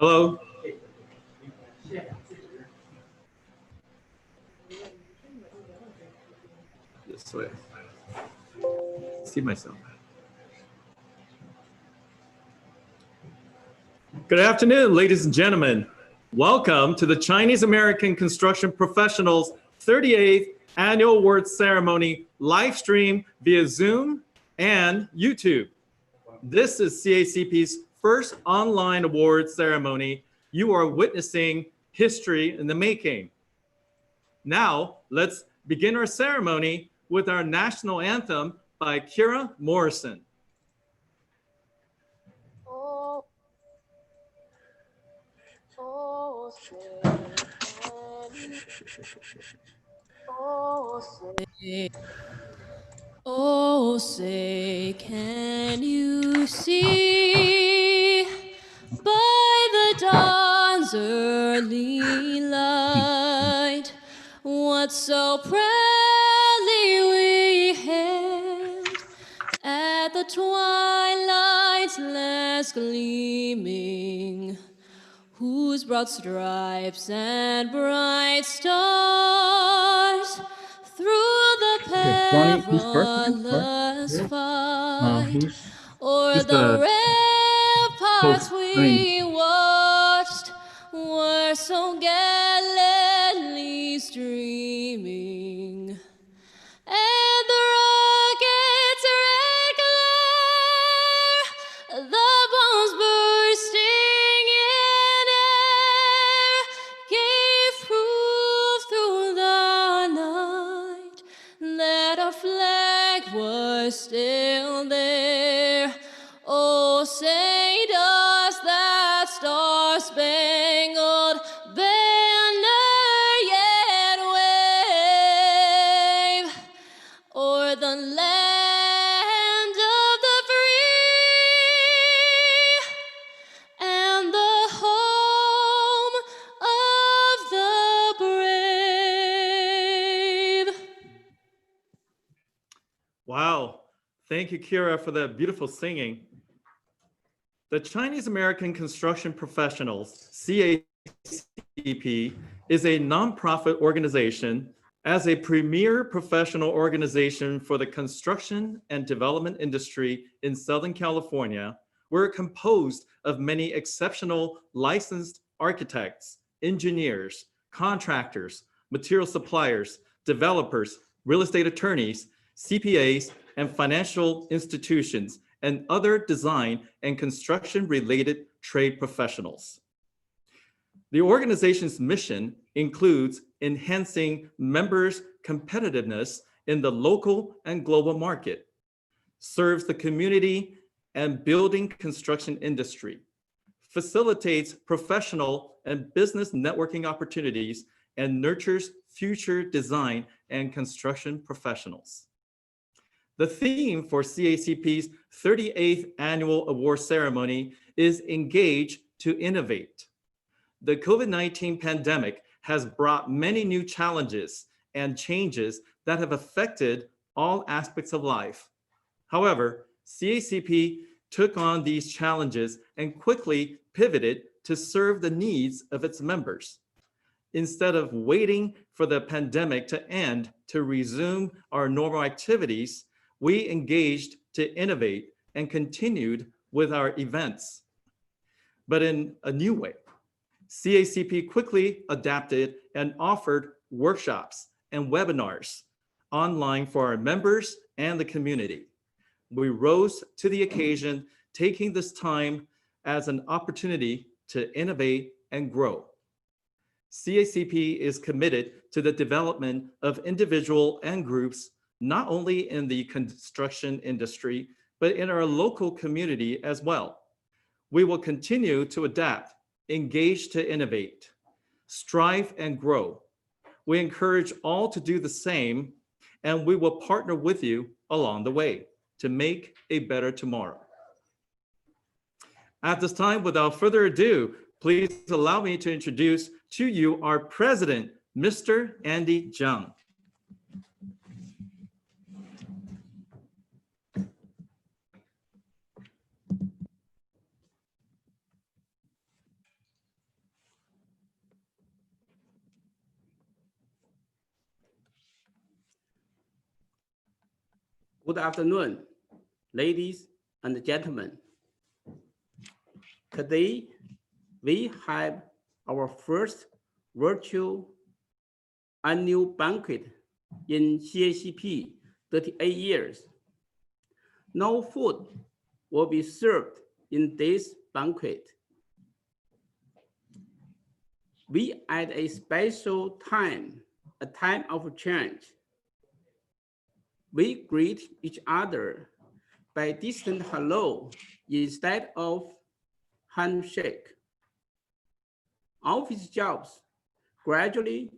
Hello. This way. See myself. Good afternoon, ladies and gentlemen. Welcome to the Chinese American Construction Professionals 38th Annual Awards Ceremony live stream via Zoom and YouTube. This is CACP's first online awards ceremony. You are witnessing history in the making. Now, let's begin our ceremony with our national anthem by Kira Morrison. Oh, say, can you see by the dawn's early light what so proudly we hailed at the twilight's last gleaming, whose broad stripes and bright stars through the perilous fight o'er the ramparts we watched were so gallantly streaming, and the rockets' red glare, the bombs bursting in air, gave proof through the night that our flag was still there. Oh, say does that star-spangled banner yet wave o'er the land of the free and the home of the brave? Wow. Thank you, Kira, for that beautiful singing. The Chinese American Construction Professionals, CACP, is a nonprofit organization as a premier professional organization for the construction and development industry in Southern California. We're composed of many exceptional licensed architects, engineers, contractors, material suppliers, developers, real estate attorneys, CPAs, and financial institutions, and other design and construction related trade professionals. The organization's mission includes enhancing members' competitiveness in the local and global market, serves the community and building construction industry, facilitates professional and business networking opportunities, and nurtures future design and construction professionals. The theme for CACP's 38th Annual Award Ceremony is Engage to Innovate. The COVID-19 pandemic has brought many new challenges and changes that have affected all aspects of life. However, CACP took on these challenges and quickly pivoted to serve the needs of its members. Instead of waiting for the pandemic to end to resume our normal activities, we engaged to innovate and continued with our events, but in a new way. CACP quickly adapted and offered workshops and webinars online for our members and the community. We rose to the occasion, taking this time as an opportunity to innovate and grow. CACP is committed to the development of individual and groups, not only in the construction industry, but in our local community as well. We will continue to adapt, engage to innovate, strive and grow. We encourage all to do the same, and we will partner with you along the way to make a better tomorrow. At this time, without further ado, please allow me to introduce to you our president, Mr. Andy Zhang. Good afternoon, ladies and gentlemen. Today, we have our first virtual annual banquet in CACP 38 years. No food will be served in this banquet. We at a special time, a time of change. We greet each other by distant hello instead of handshake. Office jobs gradually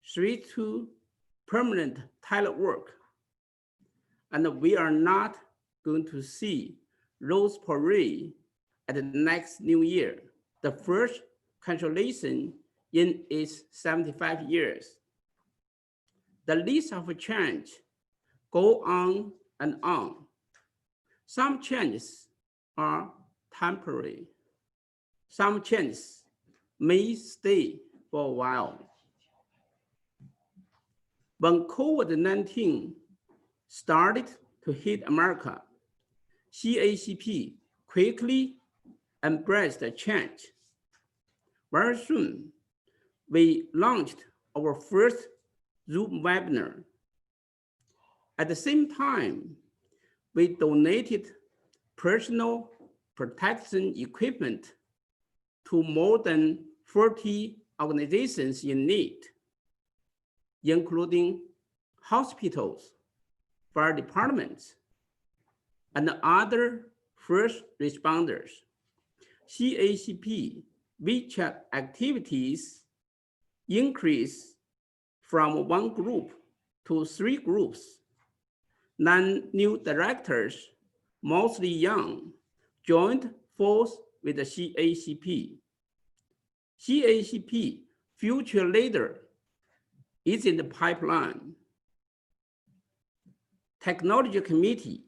switch to permanent telework, and we are not going to see Rose Parade at the next New Year, the first cancellation in its 75 years. The list of change go on and on. Some changes are temporary. Some changes may stay for a while. When COVID-19 started to hit America, CACP quickly embraced the change. Very soon, we launched our first Zoom webinar. At the same time, we donated personal protection equipment to more than 40 organizations in need, including hospitals, fire departments, and other first responders. CACP WeChat activities increased from 1 group to 3 groups. 9 new directors, mostly young, joined force with the CACP. CACP future leader is in the pipeline. Technology committee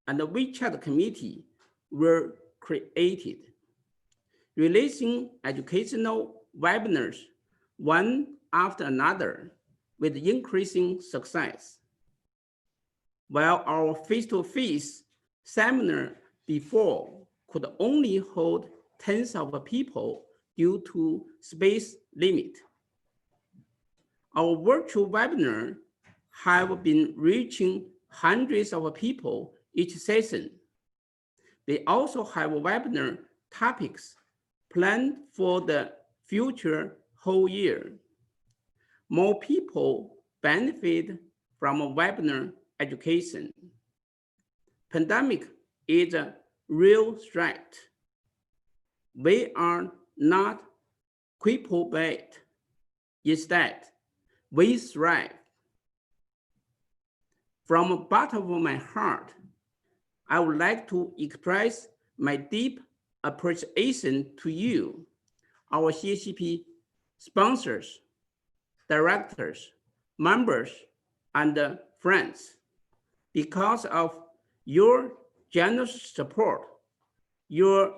and the WeChat committee were created, releasing educational webinars one after another with increasing success. While our face-to-face seminar before could only hold tens of people due to space limit, our virtual webinar have been reaching hundreds of people each session. We also have webinar topics planned for the future whole year. More people benefit from a webinar education. Pandemic is a real threat. We are not crippled by it. Instead, we thrive. From the bottom of my heart, I would like to express my deep appreciation to you, our CACP sponsors, directors, members, and friends. Because of your generous support, your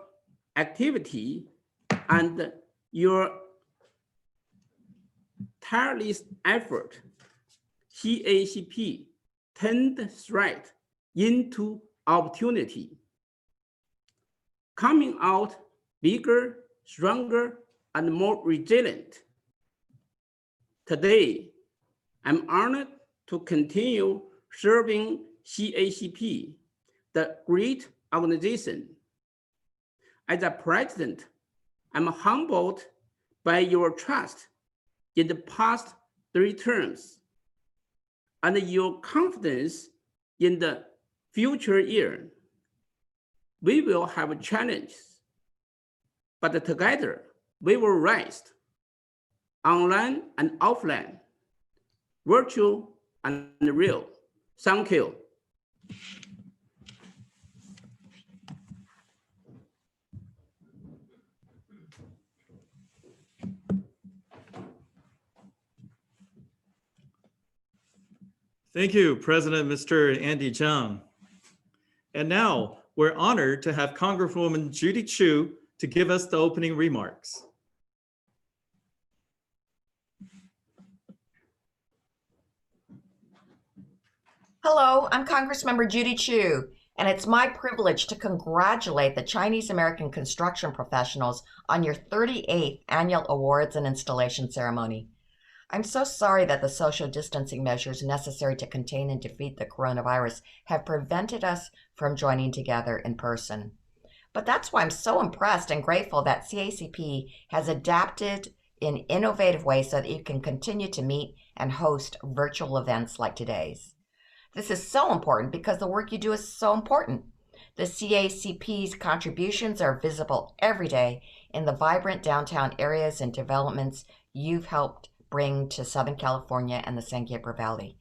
activity, and your tireless effort, CACP turned threat into opportunity, coming out bigger, stronger, and more resilient. Today, I'm honored to continue serving CACP, the great organization. As a president, I'm humbled by your trust in the past 3 terms and your confidence in the future year. We will have challenges, but together we will rise, online and offline, virtual and real. Thank you. Thank you, President Mr. Andy Chung. And now we're honored to have Congresswoman Judy Chu to give us the opening remarks. Hello, I'm Congressmember Judy Chu, and it's my privilege to congratulate the Chinese American construction professionals on your 38th annual awards and installation ceremony. I'm so sorry that the social distancing measures necessary to contain and defeat the coronavirus have prevented us from joining together in person. But that's why I'm so impressed and grateful that CACP has adapted in innovative ways so that you can continue to meet and host virtual events like today's. This is so important because the work you do is so important. The CACP's contributions are visible every day in the vibrant downtown areas and developments you've helped bring to Southern California and the San Gabriel Valley.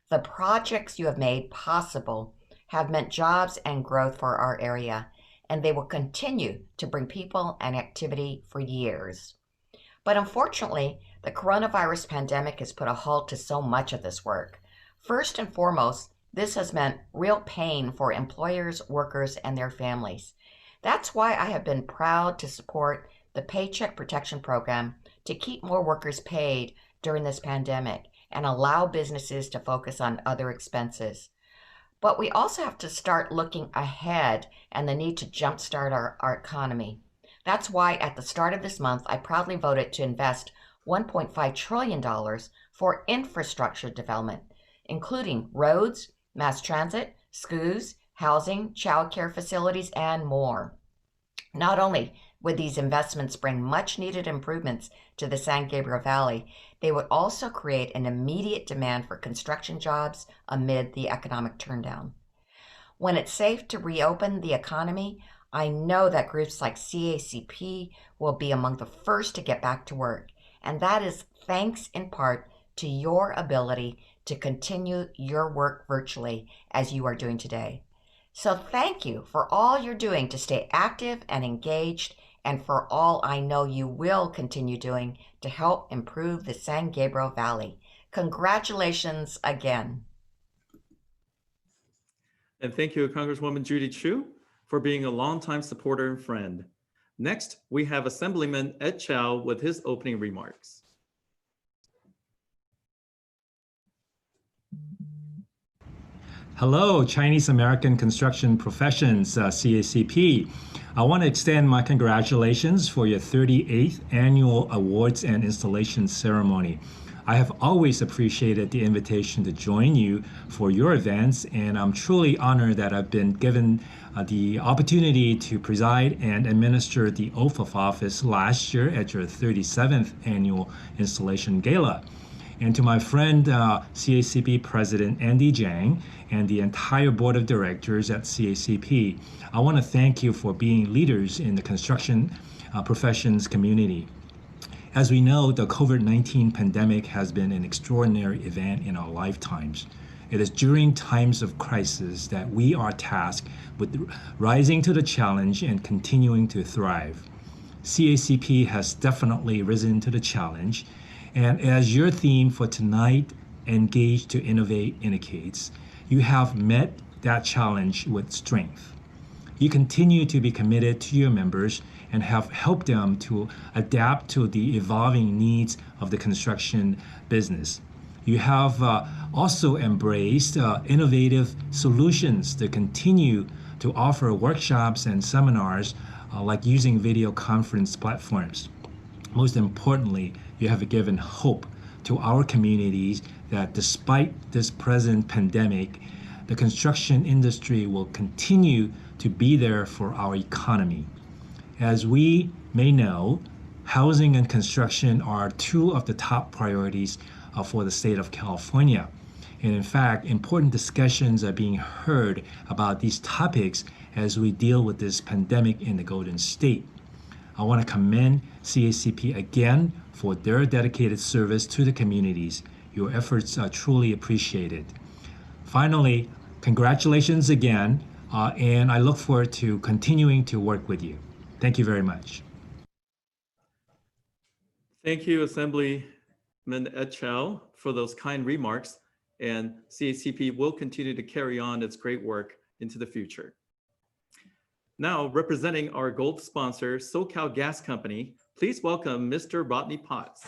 The projects you have made possible have meant jobs and growth for our area, and they will continue to bring people and activity for years. But unfortunately, the coronavirus pandemic has put a halt to so much of this work. First and foremost, this has meant real pain for employers, workers, and their families. That's why I have been proud to support the Paycheck Protection Program to keep more workers paid during this pandemic and allow businesses to focus on other expenses. But we also have to start looking ahead and the need to jumpstart our economy. That's why at the start of this month, I proudly voted to invest $1.5 trillion for infrastructure development, including roads, mass transit, schools, housing, childcare facilities, and more. Not only would these investments bring much needed improvements to the San Gabriel Valley, they would also create an immediate demand for construction jobs amid the economic turndown. When it's safe to reopen the economy, I know that groups like CACP will be among the first to get back to work, and that is thanks in part to your ability to continue your work virtually as you are doing today. So thank you for all you're doing to stay active and engaged, and for all I know you will continue doing to help improve the San Gabriel Valley. Congratulations again. And thank you, Congresswoman Judy Chu, for being a longtime supporter and friend. Next, we have Assemblyman Ed Chow with his opening remarks. Hello, Chinese American Construction Professions, CACP. I want to extend my congratulations for your 38th annual awards and installation ceremony. I have always appreciated the invitation to join you for your events, and I'm truly honored that I've been given the opportunity to preside and administer the oath of office last year at your 37th annual installation gala. And to my friend, CACP President Andy Zhang, and the entire board of directors at CACP, I want to thank you for being leaders in the construction professions community. As we know, the COVID-19 pandemic has been an extraordinary event in our lifetimes. It is during times of crisis that we are tasked with rising to the challenge and continuing to thrive. CACP has definitely risen to the challenge, and as your theme for tonight, Engage to Innovate, indicates, you have met that challenge with strength. You continue to be committed to your members and have helped them to adapt to the evolving needs of the construction business. You have also embraced innovative solutions to continue to offer workshops and seminars like using video conference platforms. Most importantly, you have given hope to our communities that despite this present pandemic, the construction industry will continue to be there for our economy. As we may know, housing and construction are two of the top priorities for the state of California. And in fact, important discussions are being heard about these topics as we deal with this pandemic in the Golden State. I want to commend CACP again for their dedicated service to the communities. Your efforts are truly appreciated. Finally, congratulations again, and I look forward to continuing to work with you. Thank you very much. Thank you, Assemblyman Ed Chow, for those kind remarks, and CACP will continue to carry on its great work into the future. Now, representing our gold sponsor, SoCal Gas Company, please welcome Mr. Rodney Potts.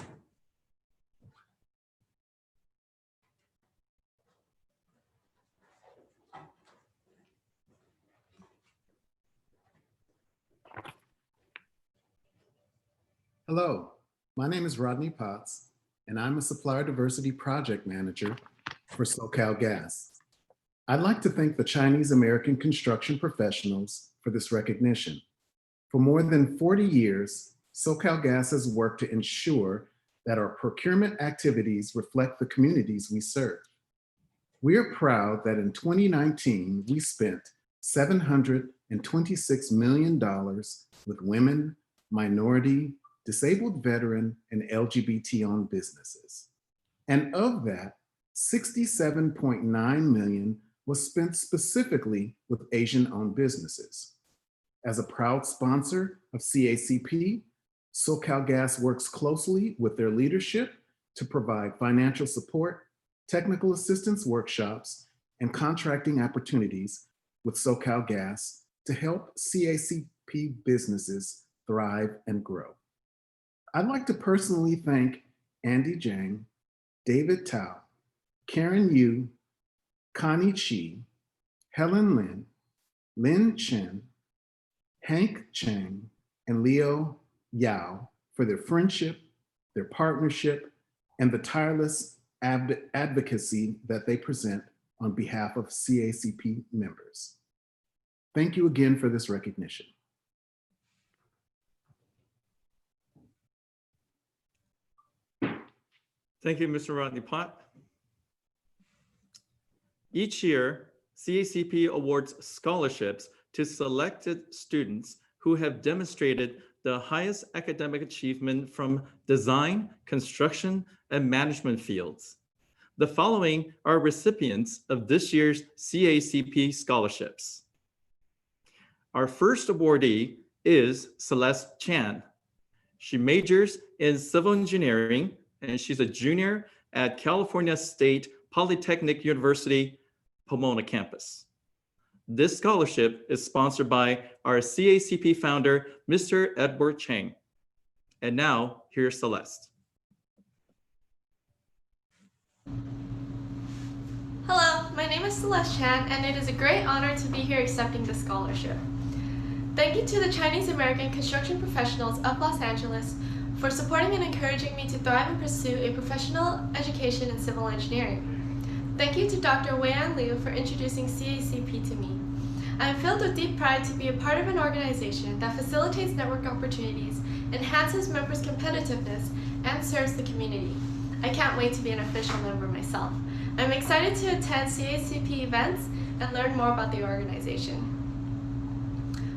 Hello, my name is Rodney Potts, and I'm a Supplier Diversity Project Manager for SoCalGas. I'd like to thank the Chinese American construction professionals for this recognition. For more than 40 years, SoCalGas has worked to ensure that our procurement activities reflect the communities we serve. We are proud that in 2019, we spent $726 million with women, minority, disabled veteran, and LGBT-owned businesses. And of that, 67.9 million was spent specifically with Asian-owned businesses. As a proud sponsor of CACP, SoCalGas works closely with their leadership to provide financial support, technical assistance workshops, and contracting opportunities with SoCalGas to help CACP businesses thrive and grow. I'd like to personally thank Andy Zhang, David Tao, Karen Yu, Connie Chi, Helen Lin, Lin Chen, Hank Chang, and Leo Yao for their friendship, their partnership, and the tireless advocacy that they present on behalf of CACP members. Thank you again for this recognition. Thank you, Mr. Rodney Pott. Each year, CACP awards scholarships to selected students who have demonstrated the highest academic achievement from design, construction, and management fields. The following are recipients of this year's CACP scholarships. Our first awardee is Celeste Chan. She majors in civil engineering, and she's a junior at California State Polytechnic University, Pomona campus. This scholarship is sponsored by our CACP founder, Mr. Edward Chang. And now, here's Celeste. Hello, my name is Celeste Chan, and it is a great honor to be here accepting this scholarship. Thank you to the Chinese American construction professionals of Los Angeles for supporting and encouraging me to thrive and pursue a professional education in civil engineering. Thank you to Dr. Wei-An Liu for introducing CACP to me. I am filled with deep pride to be a part of an organization that facilitates network opportunities, enhances members' competitiveness, and serves the community. I can't wait to be an official member myself. I'm excited to attend CACP events and learn more about the organization.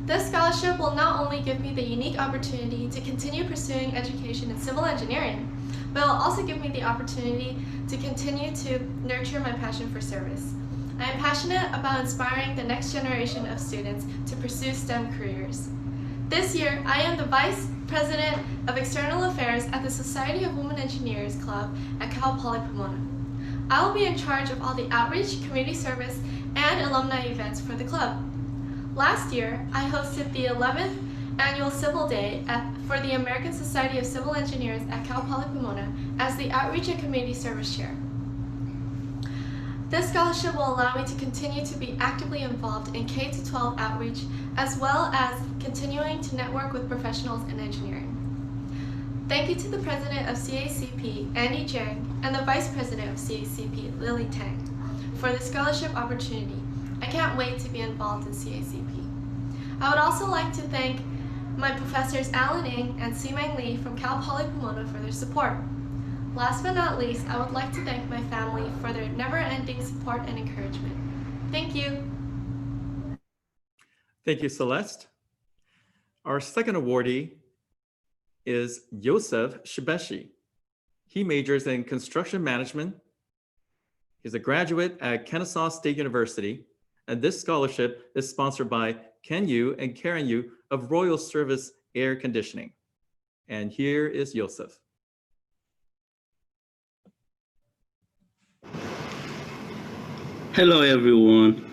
This scholarship will not only give me the unique opportunity to continue pursuing education in civil engineering, but will also give me the opportunity to continue to nurture my passion for service. I am passionate about inspiring the next generation of students to pursue STEM careers. This year, I am the Vice President of External Affairs at the Society of Women Engineers Club at Cal Poly Pomona. I will be in charge of all the outreach, community service, and alumni events for the club. Last year, I hosted the 11th Annual Civil Day for the American Society of Civil Engineers at Cal Poly Pomona as the Outreach and Community Service Chair. This scholarship will allow me to continue to be actively involved in K-12 outreach, as well as continuing to network with professionals in engineering. Thank you to the President of CACP, Andy Zhang, and the Vice President of CACP, Lily Tang, for the scholarship opportunity. I can't wait to be involved in CACP. I would also like to thank my professors Alan Ng and Simeng Lee from Cal Poly Pomona for their support. Last but not least, I would like to thank my family for their never-ending support and encouragement. Thank you. Thank you, Celeste. Our second awardee is Yosef Shibeshi. He majors in construction management. He's a graduate at Kennesaw State University, and this scholarship is sponsored by Ken Yu and Karen Yu of Royal Service Air Conditioning. And here is Yosef. Hello, everyone.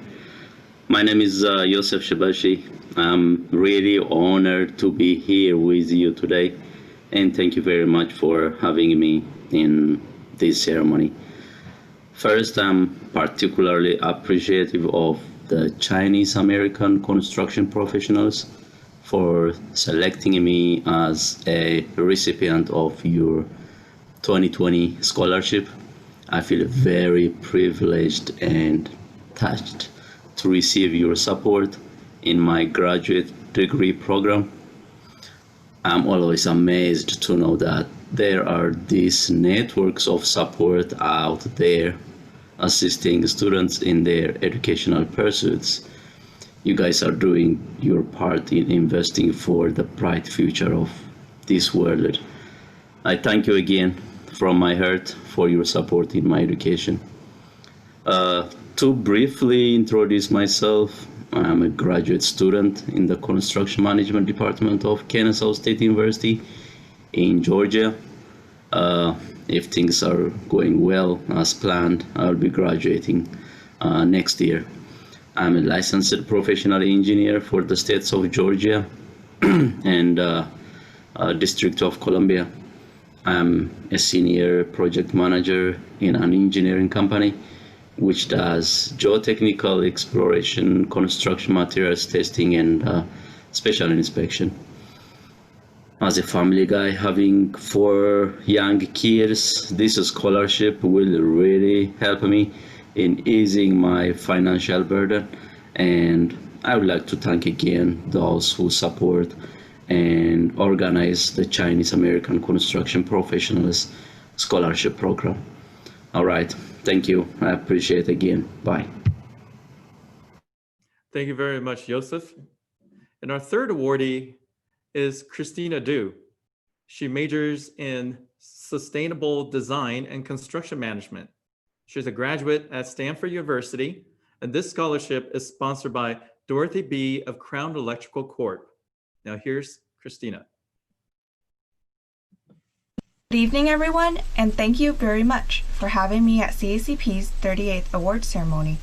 My name is Yosef Shibeshi. I'm really honored to be here with you today, and thank you very much for having me in this ceremony. First, I'm particularly appreciative of the Chinese American construction professionals for selecting me as a recipient of your 2020 scholarship. I feel very privileged and touched to receive your support in my graduate degree program. I'm always amazed to know that there are these networks of support out there assisting students in their educational pursuits. You guys are doing your part in investing for the bright future of this world. I thank you again from my heart for your support in my education. To briefly introduce myself, I'm a graduate student in the Construction Management Department of Kennesaw State University in Georgia. If things are going well as planned, I'll be graduating next year. I'm a licensed professional engineer for the states of Georgia and District of Columbia. I'm a senior project manager in an engineering company which does geotechnical exploration, construction materials testing, and special inspection. As a family guy having 4 young kids, this scholarship will really help me in easing my financial burden, and I would like to thank again those who support and organize the Chinese American Construction Professionals Scholarship Program. All right, thank you. I appreciate it again. Bye. Thank you very much, Joseph. And our third awardee is Christina Du. She majors in sustainable design and construction management. She's a graduate at Stanford University, and this scholarship is sponsored by Dorothy B. of Crown Electrical Corp. Now here's Christina. Good evening, everyone, and thank you very much for having me at CACP's 38th Awards Ceremony.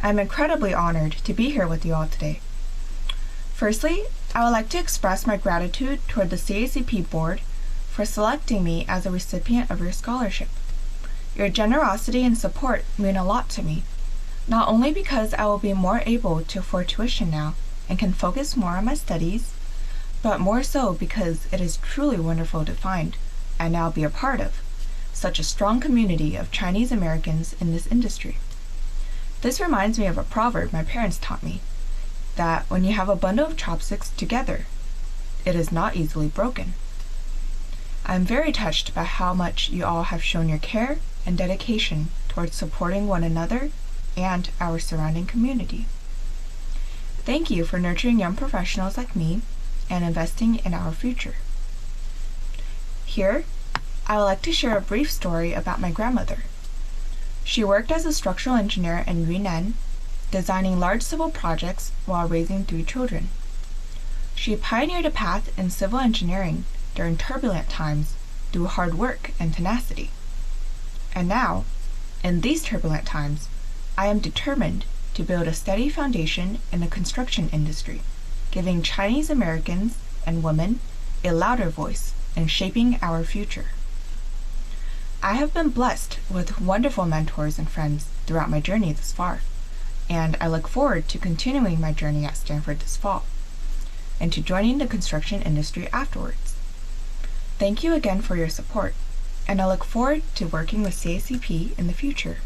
I'm incredibly honored to be here with you all today. Firstly, I would like to express my gratitude toward the CACP board for selecting me as a recipient of your scholarship. Your generosity and support mean a lot to me, not only because I will be more able to afford tuition now and can focus more on my studies, but more so because it is truly wonderful to find and now be a part of such a strong community of Chinese Americans in this industry. This reminds me of a proverb my parents taught me, that when you have a bundle of chopsticks together, it is not easily broken. I'm very touched by how much you all have shown your care and dedication towards supporting one another and our surrounding community. Thank you for nurturing young professionals like me and investing in our future. Here, I would like to share a brief story about my grandmother. She worked as a structural engineer in Yunnan, designing large civil projects while raising 3 children. She pioneered a path in civil engineering during turbulent times through hard work and tenacity. And now, in these turbulent times, I am determined to build a steady foundation in the construction industry, giving Chinese Americans and women a louder voice in shaping our future. I have been blessed with wonderful mentors and friends throughout my journey this far, and I look forward to continuing my journey at Stanford this fall, and to joining the construction industry afterwards. Thank you again for your support, and I look forward to working with CACP in the future.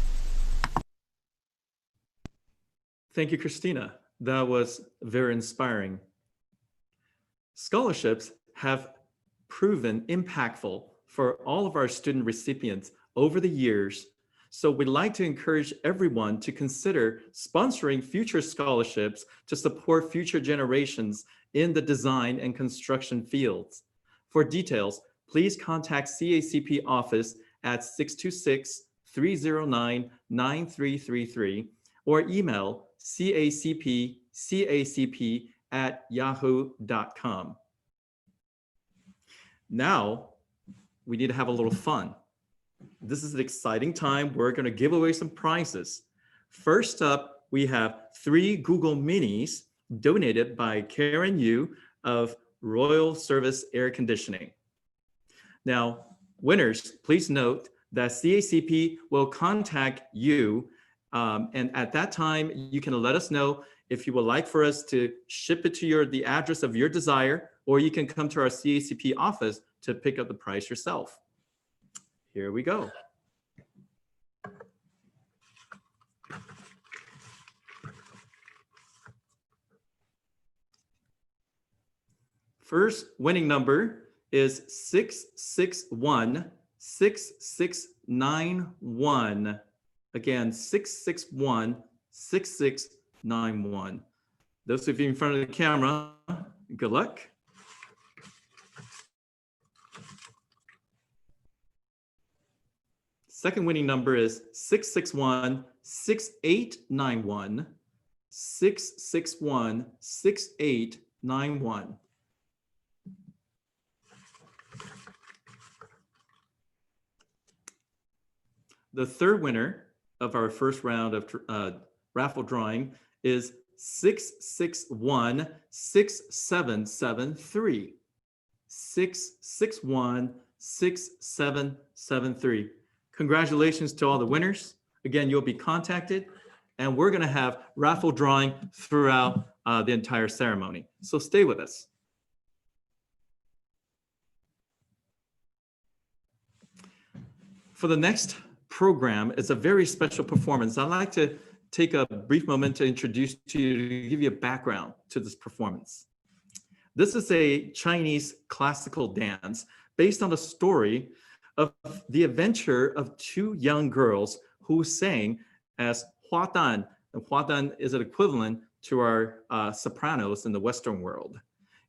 Thank you, Christina. That was very inspiring. Scholarships have proven impactful for all of our student recipients over the years. So we'd like to encourage everyone to consider sponsoring future scholarships to support future generations in the design and construction fields. For details, please contact CACP office at 626-309-9333 or email cacp@yahoo.com. Now, we need to have a little fun. This is an exciting time. We're going to give away some prizes. First up, we have 3 Google Minis donated by Karen Yu of Royal Service Air Conditioning. Now, winners, please note that CACP will contact you, and at that time, you can let us know If you would like for us to ship it to the address of your desire, or you can come to our CACP office to pick up the prize yourself. Here we go. First winning number is 661-6691. Again, 661-6691. Those of you in front of the camera, good luck. Second winning number is 661-6891. 661-6891. The third winner of our first round of raffle drawing is 661-6773. 661-6773. Congratulations to all the winners. Again, you'll be contacted, and we're going to have raffle drawing throughout the entire ceremony. So stay with us. For the next program, it's a very special performance. I'd like to take a brief moment to introduce to you, to give you a background to this performance. This is a Chinese classical dance based on a story of the adventure of two young girls who sang as Hua Dan. And Hua Dan is an equivalent to our sopranos in the Western world.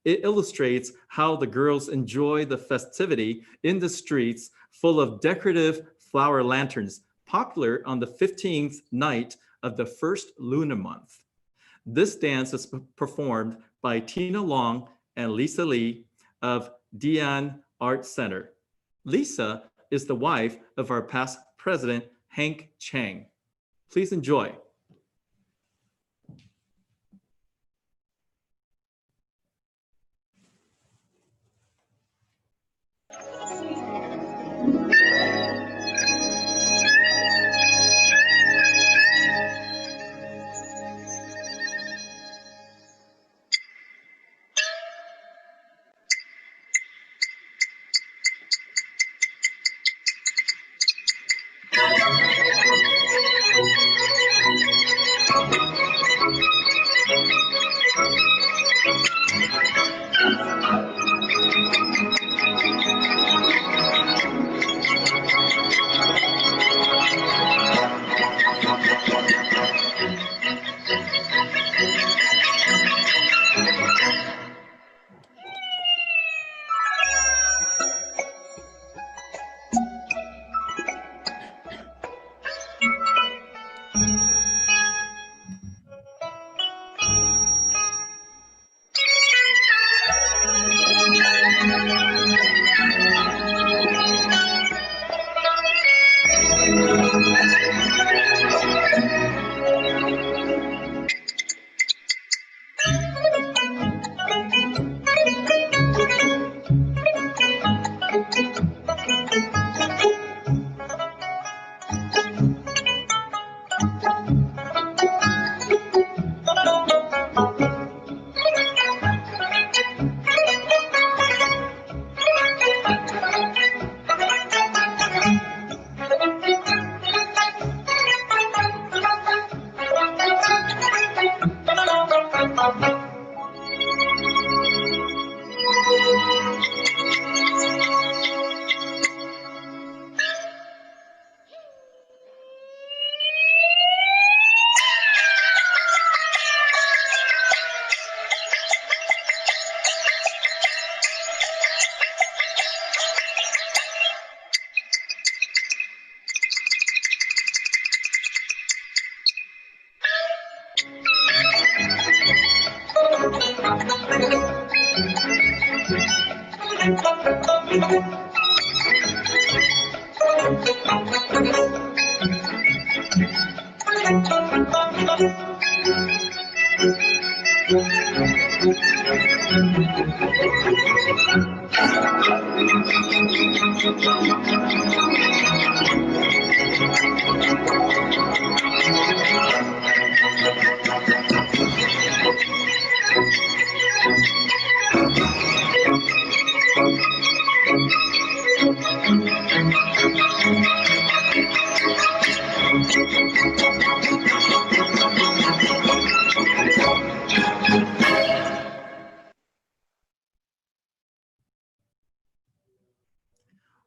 It illustrates how the girls enjoy the festivity in the streets full of decorative flower lanterns, popular on the 15th night of the first lunar month. This dance is performed by Tina Long and Lisa Lee of Dian Art Center. Lisa is the wife of our past president, Hank Chang. Please enjoy.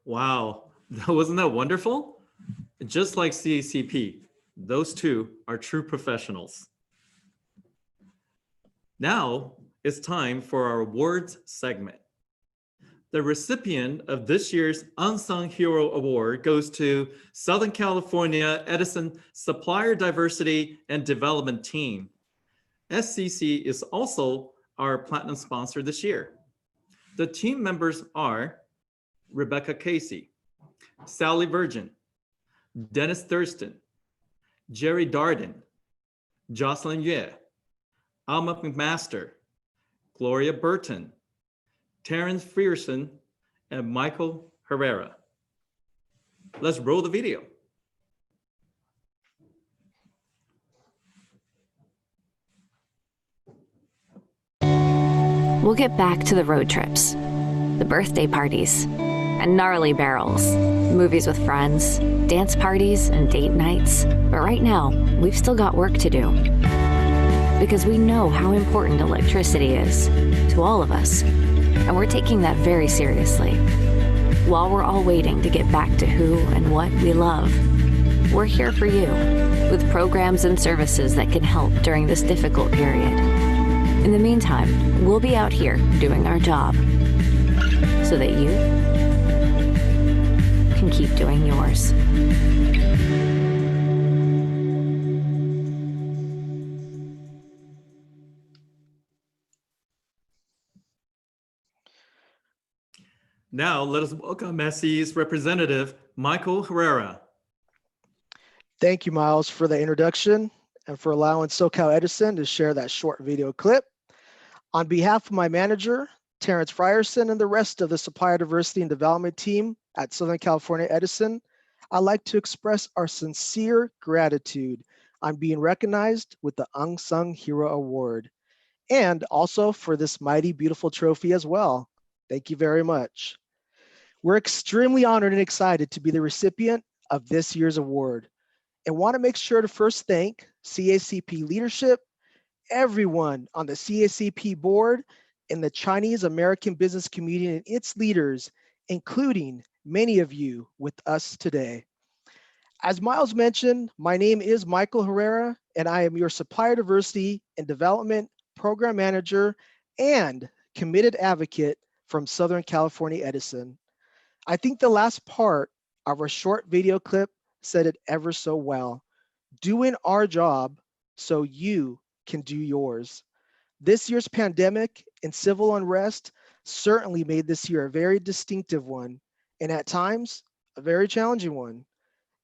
Wow, wasn't that wonderful? Just like CACP, those two are true professionals. Now it's time for our awards segment. The recipient of this year's Unsung Hero Award goes to Southern California Edison Supplier Diversity and Development Team. SCC is also our platinum sponsor this year. The team members are Rebecca Casey, Sally Virgin, Dennis Thurston, Jerry Darden, Jocelyn Yeh, Alma McMaster, Gloria Burton, Terrence Frierson, and Michael Herrera. Let's roll the video. We'll get back to the road trips, the birthday parties, and gnarly barrels, movies with friends, dance parties, and date nights. But right now, we've still got work to do. Because we know how important electricity is to all of us, and we're taking that very seriously. While we're all waiting to get back to who and what we love, we're here for you with programs and services that can help during this difficult period. In the meantime, we'll be out here doing our job so that you can keep doing yours. Now let us welcome SC's representative, Michael Herrera. Thank you, Miles, for the introduction and for allowing SoCal Edison to share that short video clip. On behalf of my manager, Terrence Frierson, and the rest of the Supplier Diversity and Development team at Southern California Edison, I'd like to express our sincere gratitude on being recognized with the Unsung Hero Award, and also for this mighty, beautiful trophy as well. Thank you very much. We're extremely honored and excited to be the recipient of this year's award, and want to make sure to first thank CACP leadership, everyone on the CACP board, and the Chinese American business community and its leaders, including many of you with us today. As Miles mentioned, my name is Michael Herrera, and I am your Supplier Diversity and Development Program Manager and committed advocate from Southern California Edison. I think the last part of our short video clip said it ever so well. Doing our job so you can do yours. This year's pandemic and civil unrest certainly made this year a very distinctive one, and at times, a very challenging one.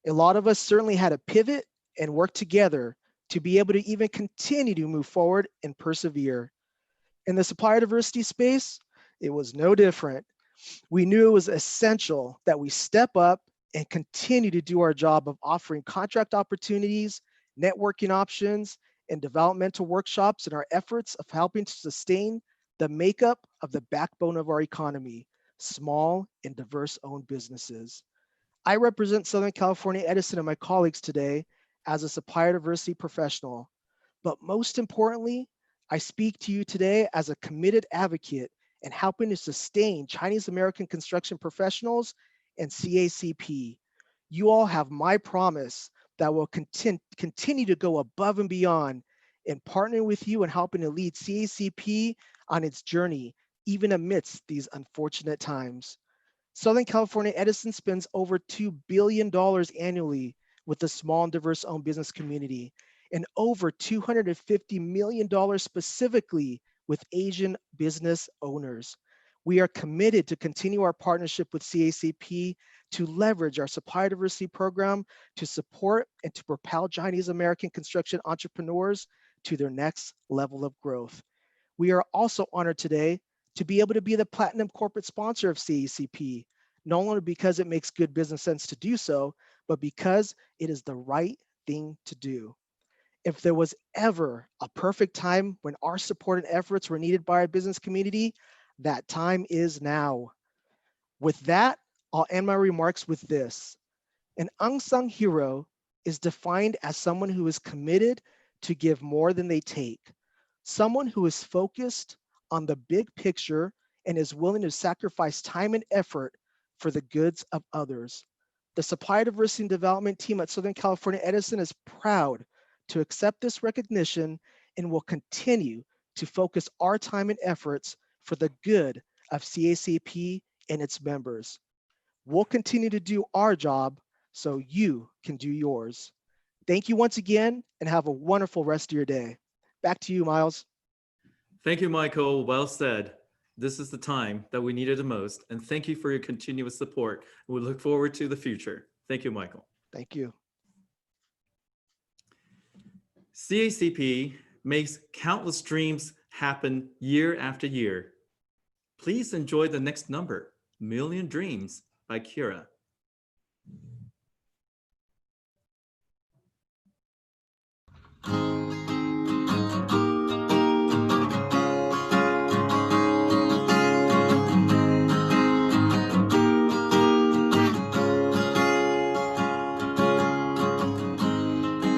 A lot of us certainly had to pivot and work together to be able to even continue to move forward and persevere. In the supplier diversity space, it was no different. We knew it was essential that we step up and continue to do our job of offering contract opportunities, networking options, and developmental workshops in our efforts of helping to sustain the makeup of the backbone of our economy, small and diverse owned businesses. I represent Southern California Edison and my colleagues today as a supplier diversity professional, but most importantly, I speak to you today as a committed advocate in helping to sustain Chinese American construction professionals and CACP. You all have my promise that will continue to go above and beyond in partnering with you and helping to lead CACP on its journey, even amidst these unfortunate times. Southern California Edison spends over $2 billion annually with the small and diverse owned business community, and over $250 million specifically with Asian business owners. We are committed to continue our partnership with CACP to leverage our supplier diversity program to support and to propel Chinese American construction entrepreneurs to their next level of growth. We are also honored today to be able to be the platinum corporate sponsor of CACP, not only because it makes good business sense to do so, but because it is the right thing to do. If there was ever a perfect time when our support and efforts were needed by our business community, that time is now. With that, I'll end my remarks with this. An unsung hero is defined as someone who is committed to give more than they take, someone who is focused on the big picture and is willing to sacrifice time and effort for the goods of others. The Supply Diversity and Development team at Southern California Edison is proud to accept this recognition and will continue to focus our time and efforts for the good of CACP and its members. We'll continue to do our job so you can do yours. Thank you once again and have a wonderful rest of your day. Back to you, Miles. Thank you, Michael. Well said. This is the time that we needed the most. And thank you for your continuous support. We look forward to the future. Thank you, Michael. Thank you. CACP makes countless dreams happen year after year. Please enjoy the next number, Million Dreams by Kira.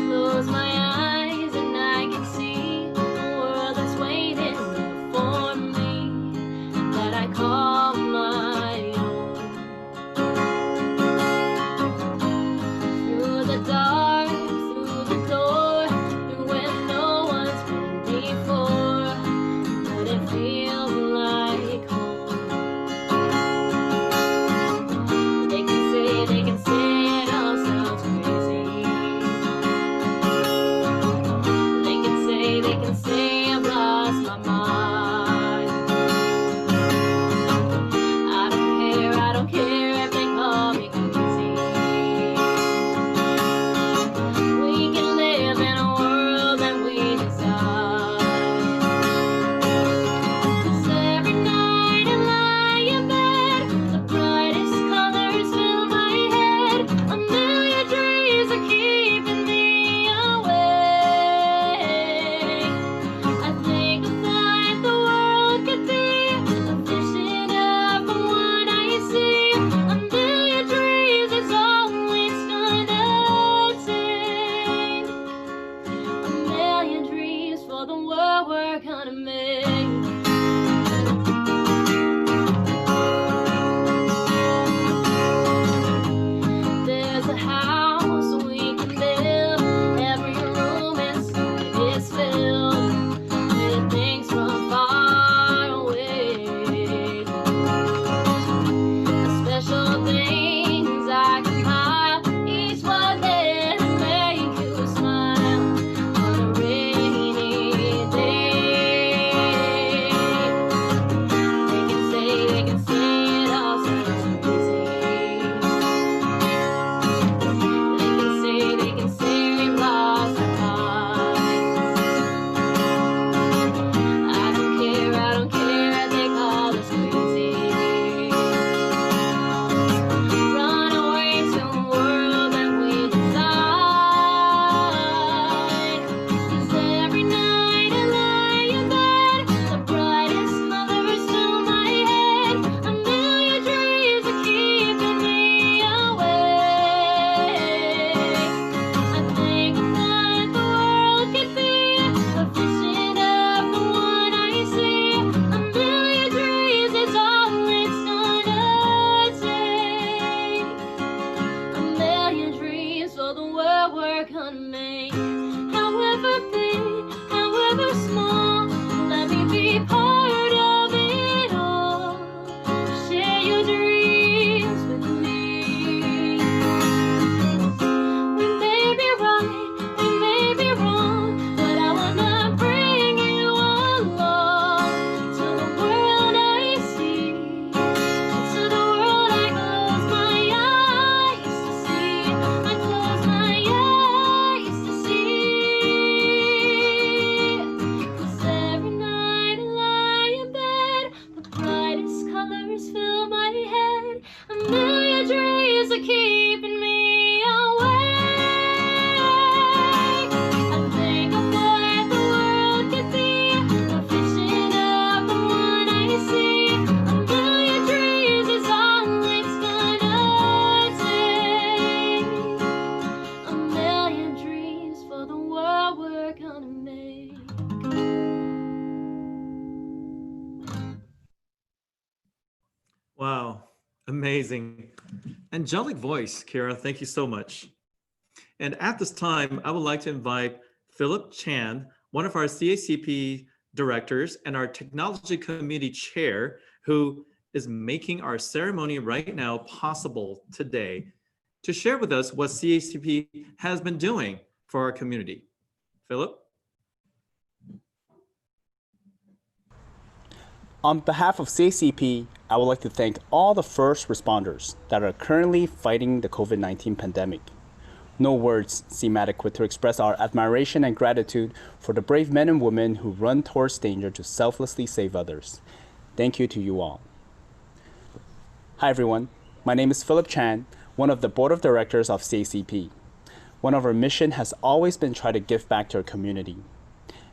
Close my eyes and I can see a world that's waiting for me, that I call my own. Through the dark, through the door, through when Amazing. Angelic voice, Kira. Thank you so much. And at this time, I would like to invite Philip Chan, one of our CACP directors and our technology committee chair, who is making our ceremony right now possible today, to share with us what CACP has been doing for our community. Philip? On behalf of CACP, I would like to thank all the first responders that are currently fighting the COVID-19 pandemic. No words seem adequate to express our admiration and gratitude for the brave men and women who run towards danger to selflessly save others. Thank you to you all. Hi everyone, my name is Philip Chan, one of the board of directors of CACP. One of our mission has always been try to give back to our community.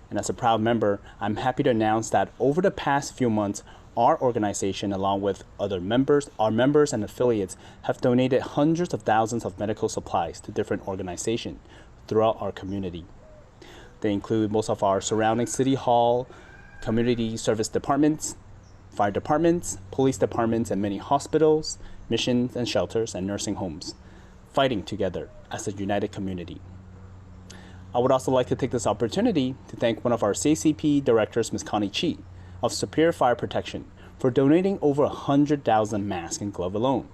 And as a proud member, I'm happy to announce that over the past few months, our organization, along with other members, our members and affiliates, have donated hundreds of thousands of medical supplies to different organizations throughout our community. They include most of our surrounding city hall, community service departments, fire departments, police departments, and many hospitals, missions and shelters, and nursing homes, fighting together as a united community. I would also like to take this opportunity to thank one of our CACP directors, Ms. Connie Chi, of Superior Fire Protection, for donating over 100,000 masks and gloves alone.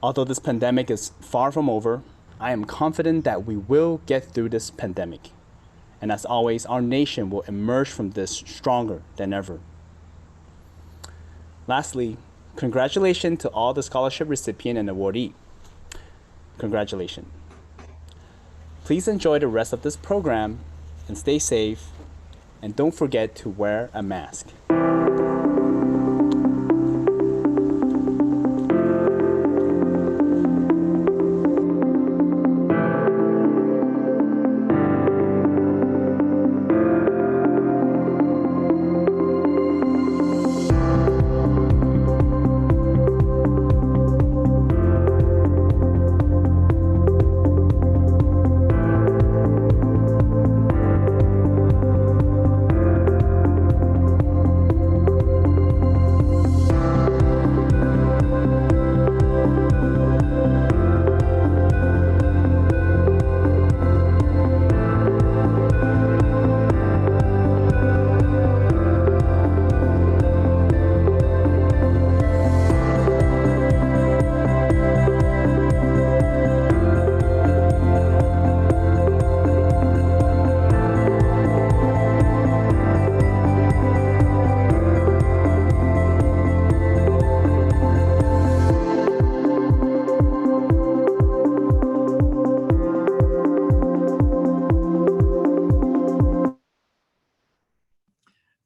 Although this pandemic is far from over, I am confident that we will get through this pandemic. And as always, our nation will emerge from this stronger than ever. Lastly, congratulations to all the scholarship recipient and awardee. Congratulations. Please enjoy the rest of this program and stay safe, and don't forget to wear a mask.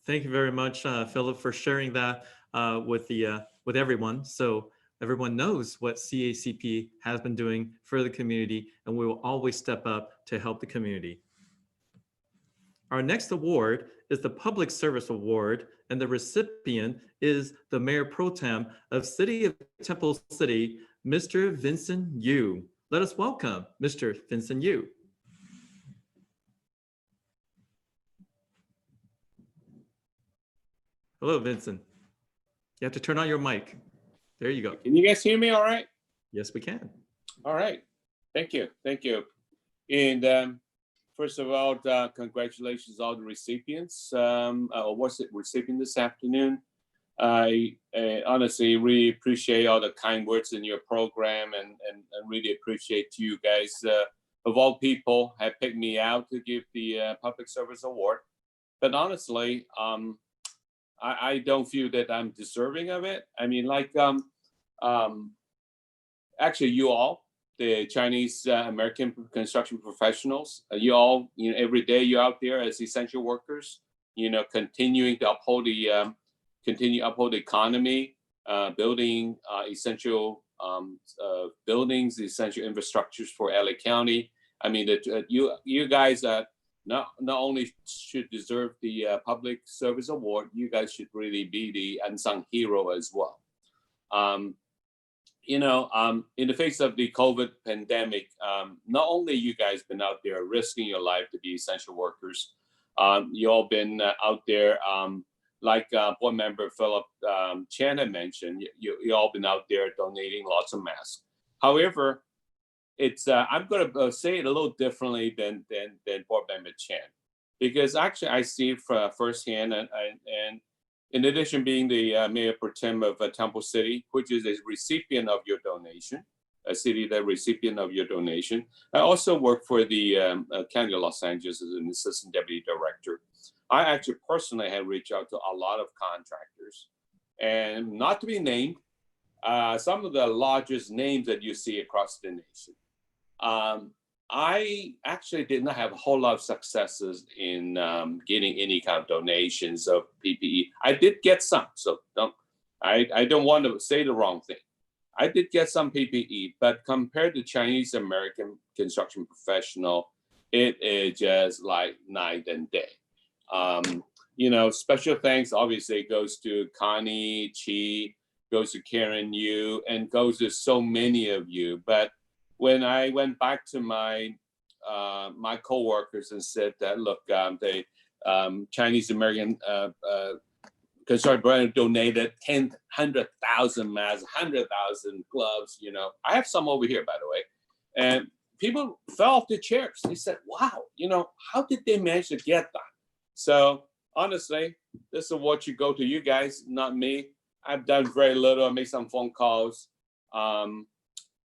Thank you very much, Philip, for sharing that with everyone. So everyone knows what CACP has been doing for the community, and we will always step up to help the community. Our next award is the Public Service Award, and the recipient is the Mayor Pro Tem of City of Temple City, Mr. Vincent Yu. Let us welcome Mr. Vincent Yu. Hello, Vincent. You have to turn on your mic. There you go. Can you guys hear me all right? Yes, we can. All right. Thank you. Thank you. And first of all, congratulations to all the recipients, awards recipients this afternoon. I honestly really appreciate all the kind words in your program, and really appreciate you guys, of all people, have picked me out to give the Public Service Award. But honestly, I don't feel that I'm deserving of it. I mean, like, actually, you all, the Chinese American construction professionals, you all, every day you're out there as essential workers, continuing to uphold the economy, building essential buildings, essential infrastructures for LA County. I mean, that you guys not only should deserve the Public Service Award, you guys should really be the unsung hero as well. In the face of the COVID pandemic, not only you guys been out there risking your life to be essential workers, you all been out there like board member Philip Chan had mentioned, you all been out there donating lots of masks. However, it's I'm going to say it a little differently than board member Chan, because actually I see it firsthand, and in addition being the mayor pro tem of Temple City, which is a recipient of your donation, a city that recipient of your donation. I also work for the County of Los Angeles as an assistant deputy director. I actually personally have reached out to a lot of contractors, and not to be named, some of the largest names that you see across the nation. I actually did not have a whole lot of successes in getting any kind of donations of PPE. I did get some, so I don't want to say the wrong thing. I did get some PPE, but compared to Chinese American construction professional, it is just like night and day. You know, special thanks obviously goes to Connie, Chi, goes to Karen Yu, and goes to so many of you. But when I went back to my my coworkers and said that, look, the Chinese American construction brand donated 100,000 masks, 100,000 gloves. You know, I have some over here, by the way, and people fell off their chairs. They said, "Wow, you know, how did they manage to get that?" So honestly, this is what you go to you guys, not me. I've done very little. I made some phone calls.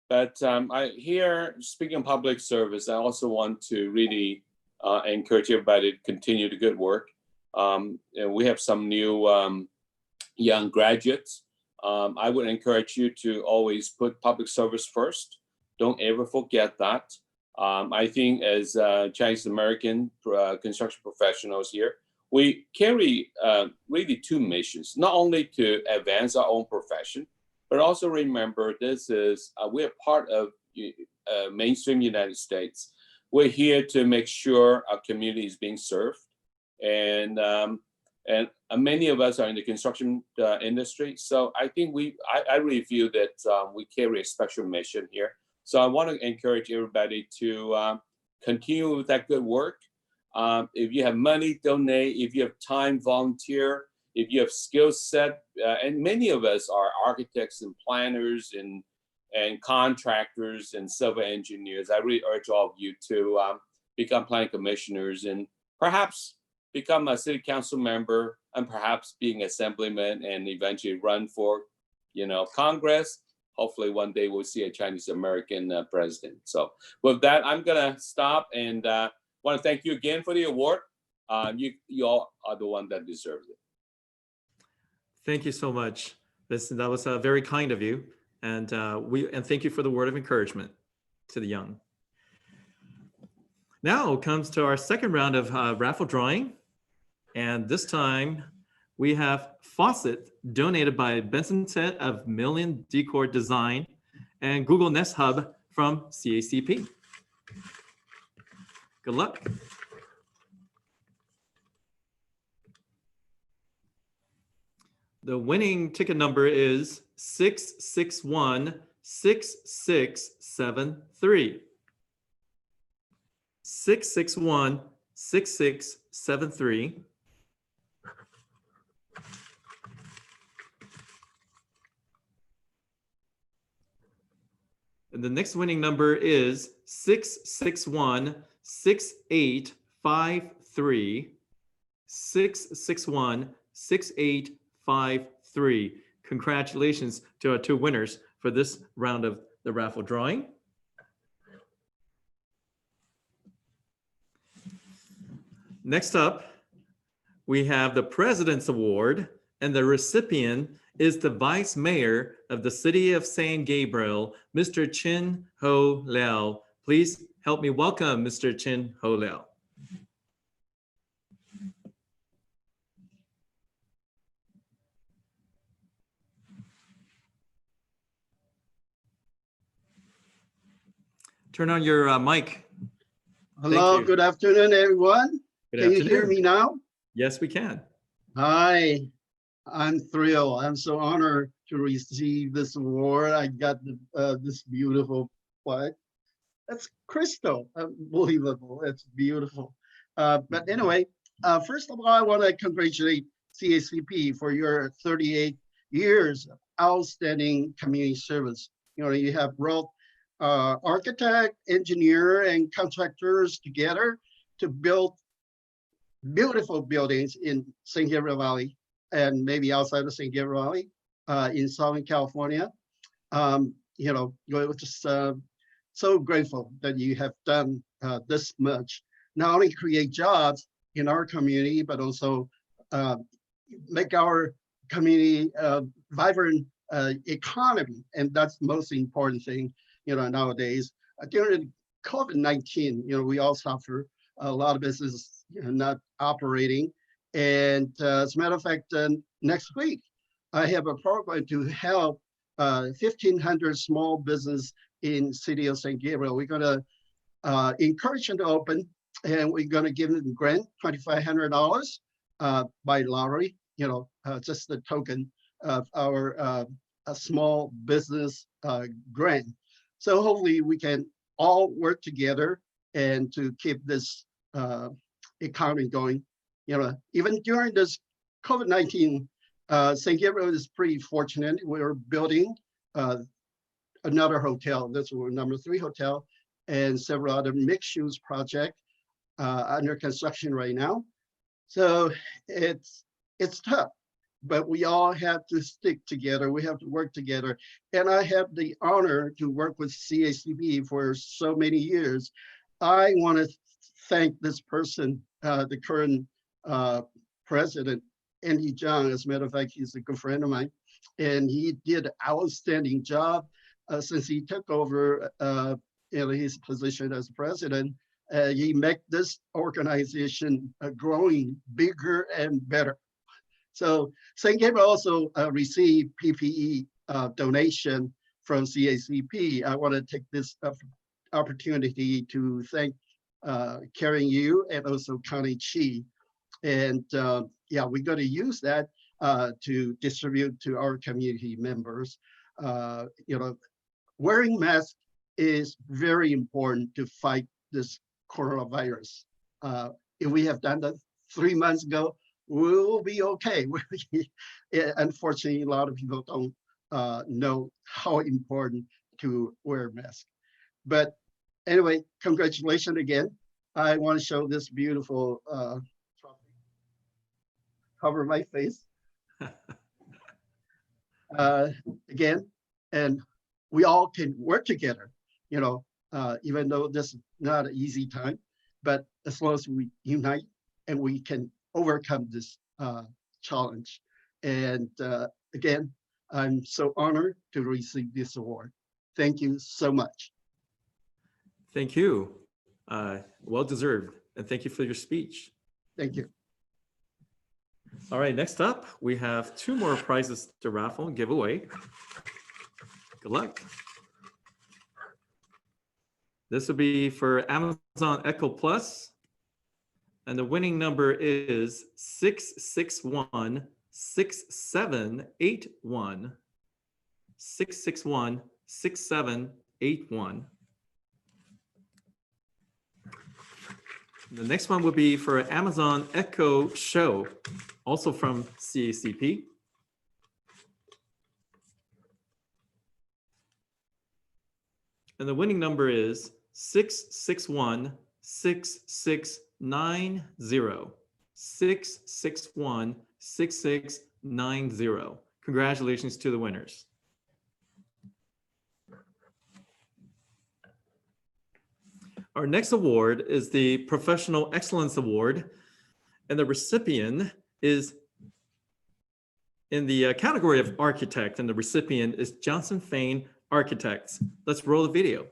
But I here, speaking of public service, I also want to really encourage everybody to continue the good work. And we have some new young graduates. I would encourage you to always put public service first. Don't ever forget that. I think as Chinese American construction professionals here, we carry really two missions, not only to advance our own profession, but also remember this is, we're part of mainstream United States. We're here to make sure our community is being served. And many of us are in the construction industry. So I think I really feel that we carry a special mission here. So I want to encourage everybody to continue with that good work. If you have money, donate. If you have time, volunteer. If you have skill set, and many of us are architects and planners and contractors and civil engineers, I really urge all of you to become planning commissioners and perhaps become a city council member and perhaps being assemblyman and eventually run for, you know, Congress. Hopefully one day we'll see a Chinese American president. So with that, I'm gonna stop and want to thank you again for the award. You all are the one that deserves it. Thank you so much. That was very kind of you, and thank you for the word of encouragement to the young. Now comes to our second round of raffle drawing, and this time we have faucet donated by Benson Ted of Million Decor Design and Google Nest Hub from CACP. Good luck. The winning ticket number is 661-6673. 661-6673. And the next winning number is 661-6853. 661-6853. Congratulations to our two winners for this round of the raffle drawing. Next up, we have the President's Award, and the recipient is the Vice Mayor of the City of San Gabriel, Mr. Chin Ho Liao. Please help me welcome Mr. Chin Ho Liao. Turn on your mic. Hello, good afternoon, everyone. Can you hear me now? Yes, we can. Hi, I'm thrilled. I'm so honored to receive this award. I got this beautiful plaque. That's crystal, unbelievable. It's beautiful. But anyway, first of all, I want to congratulate CACP for your 38 years of outstanding community service. You know, you have brought architect, engineer, and contractors together to build beautiful buildings in San Gabriel Valley and maybe outside of San Gabriel Valley in Southern California. You know, we're just so grateful that you have done this much, not only create jobs in our community, but also make our community vibrant economy. And that's the most important thing, you know, nowadays. During COVID-19, you know, we all suffer. A lot of businesses, you know, not operating. And as a matter of fact, next week, I have a program to help 1,500 small business in city of San Gabriel. We're gonna encourage them to open, and we're gonna give them a grant, $2,500 by lottery, you know, just the token of our a small business grant. So hopefully we can all work together and to keep this economy going. You know, even during this COVID-19, St. Gabriel is pretty fortunate. We're building another hotel. This is number 3 hotel, and several other mixed-use projects under construction right now. So it's tough, but we all have to stick together. We have to work together. And I have the honor to work with CACP for so many years. I want to thank this person, the current president, Andy Zhang. As a matter of fact, he's a good friend of mine, and he did an outstanding job since he took over you know, his position as president. He made this organization growing bigger and better. So St. Gabriel also received PPE donation from CACP. I want to take this opportunity to thank Karen Yu and also Connie Chi. And yeah, we're going to use that to distribute to our community members. You know, wearing masks is very important to fight this coronavirus. If we have done that 3 months ago, we'll be okay. Unfortunately, a lot of people don't know how important to wear a mask. But anyway, congratulations again. I want to show this beautiful trophy. Cover my face. Again, and we all can work together, you know, even though this is not an easy time, but as long as we unite and we can overcome this challenge. And again, I'm so honored to receive this award. Thank you so much. Thank you. Well deserved. And thank you for your speech. Thank you. All right, next up, we have 2 more prizes to raffle and give away. Good luck. This will be for Amazon Echo Plus, and the winning number is 661-6781. 661-6781. The next one would be for Amazon Echo Show, also from CACP. And the winning number is 661-6690. 661-6690. Congratulations to the winners. Our next award is the Professional Excellence Award, and the recipient is in the category of architect, and the recipient is Johnson Fain Architects. Let's roll the video.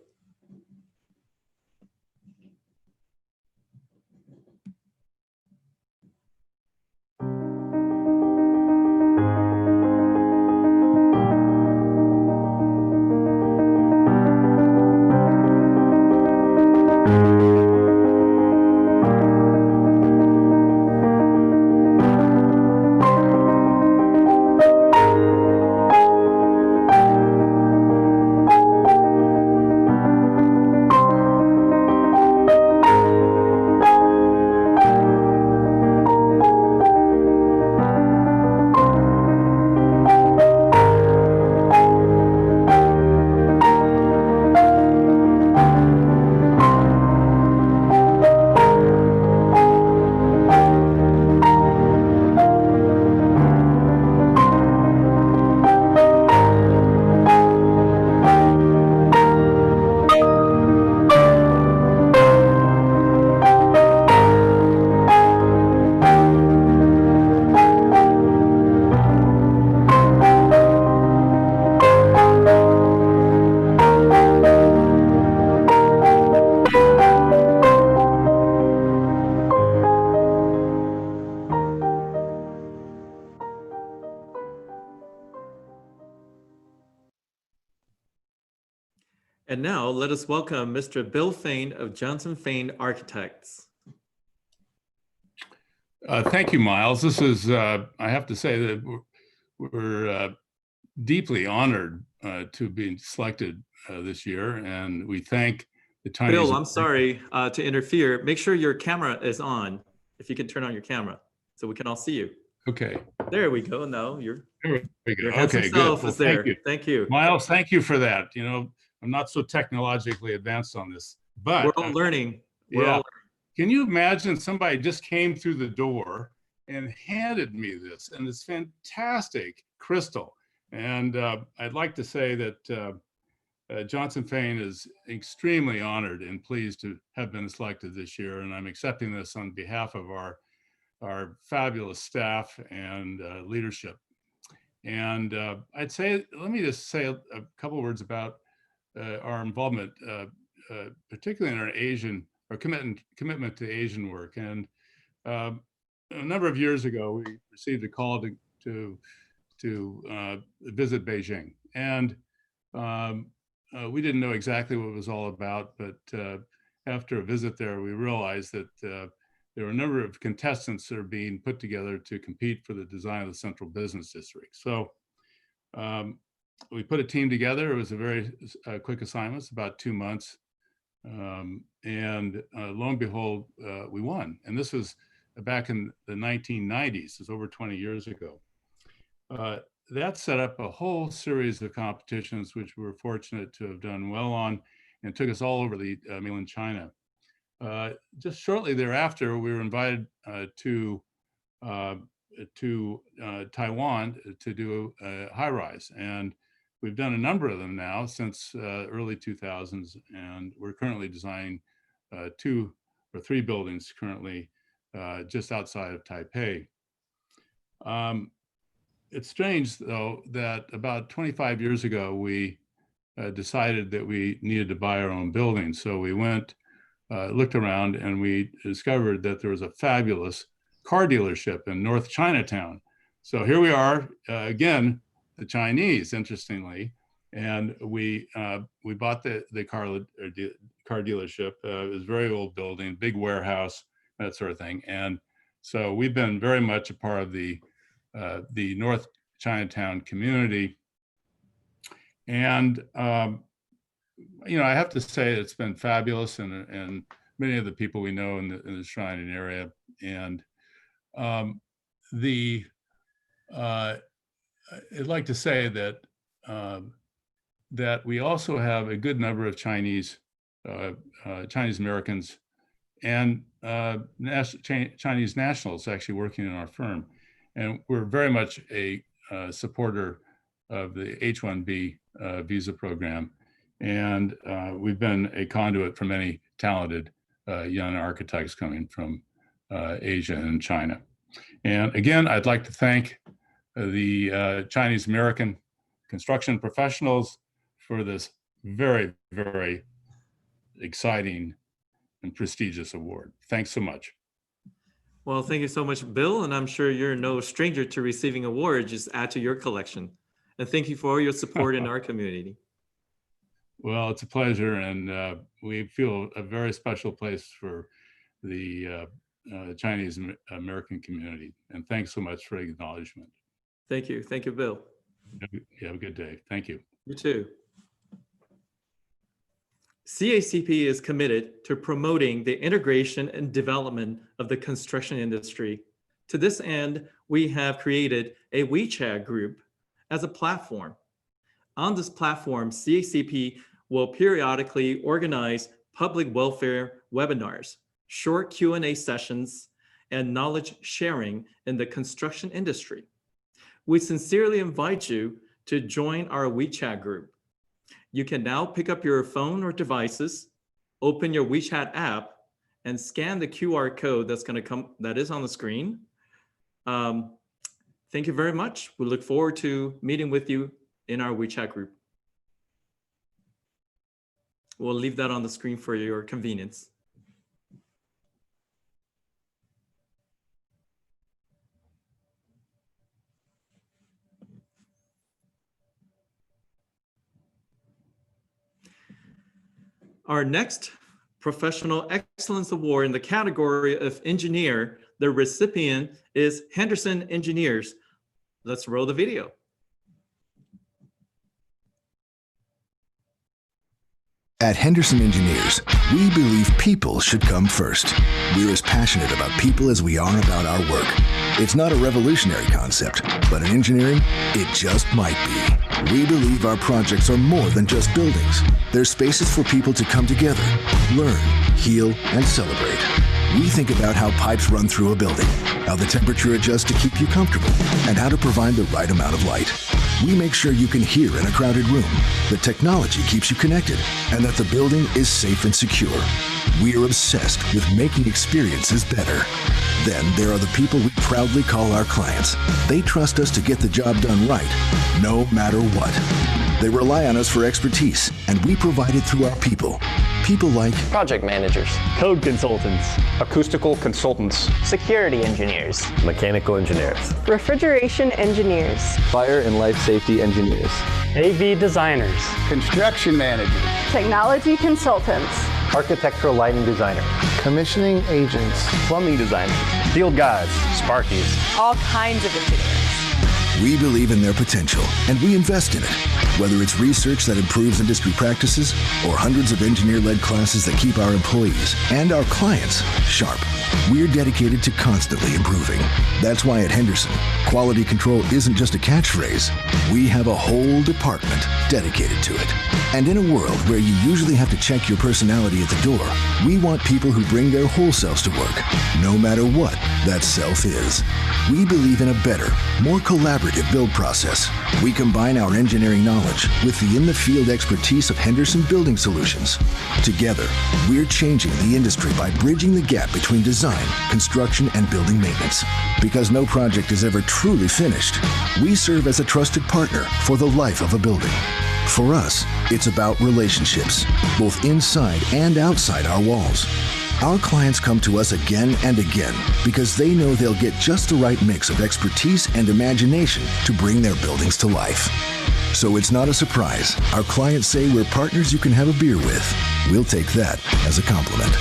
And now let us welcome Mr. Bill Fain of Johnson Fain Architects. Thank you, Miles. This is, I have to say that we're deeply honored to be selected this year, and we thank the Chinese. Bill, I'm sorry to interfere. Make sure your camera is on. If you can turn on your camera so we can all see you. Okay. There we go. No, you're. There we go. Your handsome Okay, self good. is there. Thank you. Miles, thank you for that. You know, I'm not so technologically advanced on this, but we're all learning. We're all learning. Can you imagine somebody just came through the door and handed me this, and it's fantastic crystal. And I'd like to say that Johnson Fain is extremely honored and pleased to have been selected this year. And I'm accepting this on behalf of our fabulous staff and leadership. And I'd say, let me just say a couple words about our involvement, particularly in our our commitment to Asian work. And a number of years ago, we received a call to visit Beijing. And we didn't know exactly what it was all about, but after a visit there, we realized that there were a number of contestants that are being put together to compete for the design of the Central Business District. So we put a team together. It was a very quick assignment, it's about 2 months. And lo and behold, we won. And this was back in the 1990s, it's over 20 years ago. That set up a whole series of competitions, which we were fortunate to have done well on, and took us all over the mainland China. Just shortly thereafter, we were invited to Taiwan to do a high-rise, and we've done a number of them now since early 2000s, and we're currently designing 2 or 3 buildings currently just outside of Taipei. It's strange, though, that about 25 years ago, we decided that we needed to buy our own building. So we went, looked around, and we discovered that there was a fabulous car dealership in North Chinatown. So here we are, again, the Chinese, interestingly, and we bought the car dealership. It was a very old building, big warehouse, that sort of thing. And so we've been very much a part of the North Chinatown community. And, you know, I have to say it's been fabulous, and many of the people we know in the surrounding area. And I'd like to say that that we also have a good number of Chinese Americans and Chinese nationals actually working in our firm. And we're very much a supporter of the H-1B visa program. And we've been a conduit for many talented young architects coming from Asia and China. And again, I'd like to thank the Chinese American construction professionals for this very, very exciting and prestigious award. Thanks so much. Well, thank you so much, Bill. And I'm sure you're no stranger to receiving awards. Just add to your collection. And thank you for all your support in our community. Well, it's a pleasure. And we feel a very special place for the Chinese American community. And thanks so much for the acknowledgement. Thank you. Thank you, Bill. You have a good day. Thank you. You too. CACP is committed to promoting the integration and development of the construction industry. To this end, we have created a WeChat group as a platform. On this platform, CACP will periodically organize public welfare webinars, short Q&A sessions, and knowledge sharing in the construction industry. We sincerely invite you to join our WeChat group. You can now pick up your phone or devices, open your WeChat app, and scan the QR code that is on the screen. Thank you very much. We look forward to meeting with you in our WeChat group. We'll leave that on the screen for your convenience. Our next Professional Excellence Award in the category of engineer, the recipient is Henderson Engineers. Let's roll the video. At Henderson Engineers, we believe people should come first. We're as passionate about people as we are about our work. It's not a revolutionary concept, but in engineering, it just might be. We believe our projects are more than just buildings. They're spaces for people to come together, learn, heal, and celebrate. We think about how pipes run through a building, how the temperature adjusts to keep you comfortable, and how to provide the right amount of light. We make sure you can hear in a crowded room, that technology keeps you connected, and that the building is safe and secure. We are obsessed with making experiences better. Then there are the people we proudly call our clients. They trust us to get the job done right, no matter what. They rely on us for expertise, and we provide it through our people. People like project managers, code consultants, acoustical consultants, security engineers, mechanical engineers, refrigeration engineers, fire and life safety engineers, AV designers, construction managers, technology consultants, architectural lighting designers, commissioning agents, plumbing designers, field guides, Sparkies, all kinds of engineers. We believe in their potential, and we invest in it. Whether it's research that improves industry practices or hundreds of engineer-led classes that keep our employees and our clients sharp, we're dedicated to constantly improving. That's why at Henderson, quality control isn't just a catchphrase. We have a whole department dedicated to it. And in a world where you usually have to check your personality at the door, we want people who bring their whole selves to work, no matter what that self is. We believe in a better, more collaborative build process. We combine our engineering knowledge with the in-the-field expertise of Henderson Building Solutions. Together, we're changing the industry by bridging the gap between design, construction, and building maintenance. Because no project is ever truly finished, we serve as a trusted partner for the life of a building. For us, it's about relationships, both inside and outside our walls. Our clients come to us again and again because they know they'll get just the right mix of expertise and imagination to bring their buildings to life. So it's not a surprise. Our clients say we're partners you can have a beer with. We'll take that as a compliment.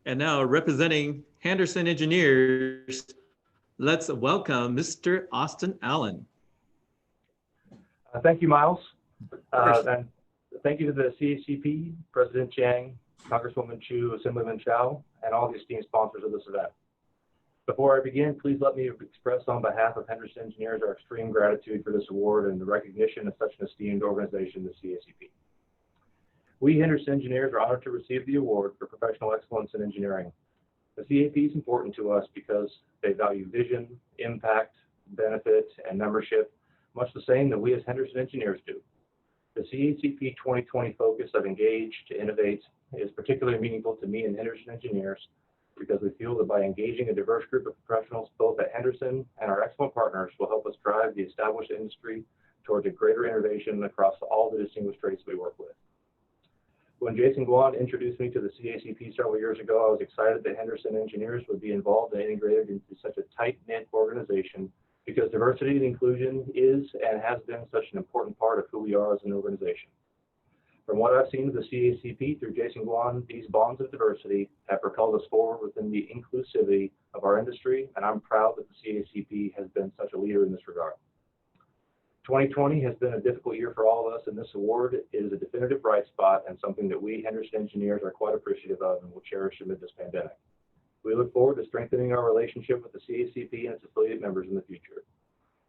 And now representing Henderson Engineers, let's welcome Mr. Austin Allen. Thank you, Miles. And thank you to the CACP, President Chang, Congresswoman Chu, Assemblyman Chow, and all the esteemed sponsors of this event. Before I begin, please let me express on behalf of Henderson Engineers our extreme gratitude for this award and the recognition of such an esteemed organization, the CACP. We Henderson Engineers are honored to receive the award for professional excellence in engineering. The CAP is important to us because they value vision, impact, benefit, and membership, much the same that we as Henderson Engineers do. The CACP 2020 focus of engage to innovate is particularly meaningful to me and Henderson Engineers because we feel that by engaging a diverse group of professionals both at Henderson and our excellent partners will help us drive the established industry towards a greater innovation across all the distinguished trades we work with. When Jason Guan introduced me to the CACP several years ago, I was excited that Henderson Engineers would be involved and integrated into such a tight-knit organization because diversity and inclusion is and has been such an important part of who we are as an organization. From what I've seen of the CACP through Jason Guan, these bonds of diversity have propelled us forward within the inclusivity of our industry, and I'm proud that the CACP has been such a leader in this regard. 2020 has been a difficult year for all of us, and this award is a definitive bright spot and something that we Henderson Engineers are quite appreciative of and will cherish amid this pandemic. We look forward to strengthening our relationship with the CACP and its affiliate members in the future.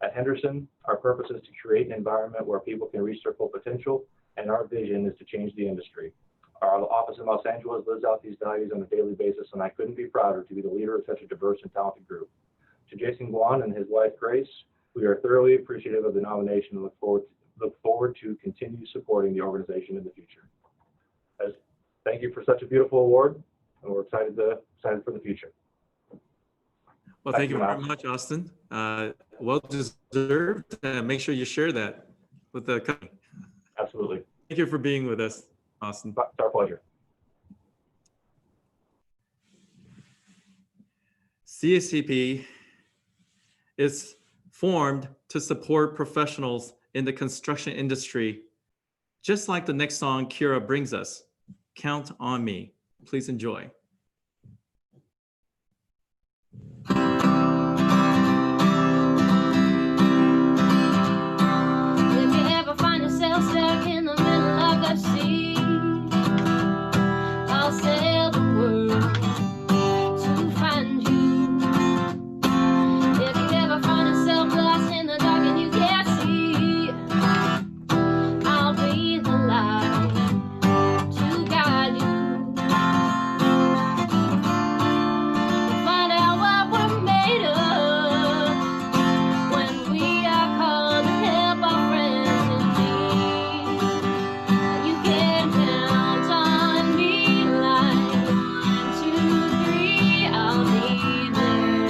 At Henderson, our purpose is to create an environment where people can reach their full potential, and our vision is to change the industry. Our office in Los Angeles lives out these values on a daily basis, and I couldn't be prouder to be the leader of such a diverse and talented group. To Jason Guan and his wife, Grace, we are thoroughly appreciative of the nomination and look forward to continue supporting the organization in the future. Thank you for such a beautiful award, and we're excited for the future. Well, thank you very much, Austin. Well deserved. Make sure you share that with the company. Absolutely. Thank you for being with us, Austin. It's our pleasure. CACP is formed to support professionals in the construction industry, just like the next song Kira brings us, Count on Me. Please enjoy. If you ever find yourself stuck in the middle of the sea, I'll sail the world to find you. If you ever find yourself lost in the dark and you can't see, I'll be the light to guide you. Find out what we're made of when we are called to help our friends in need. You can count on me like 1, 2, 3, I'll be there.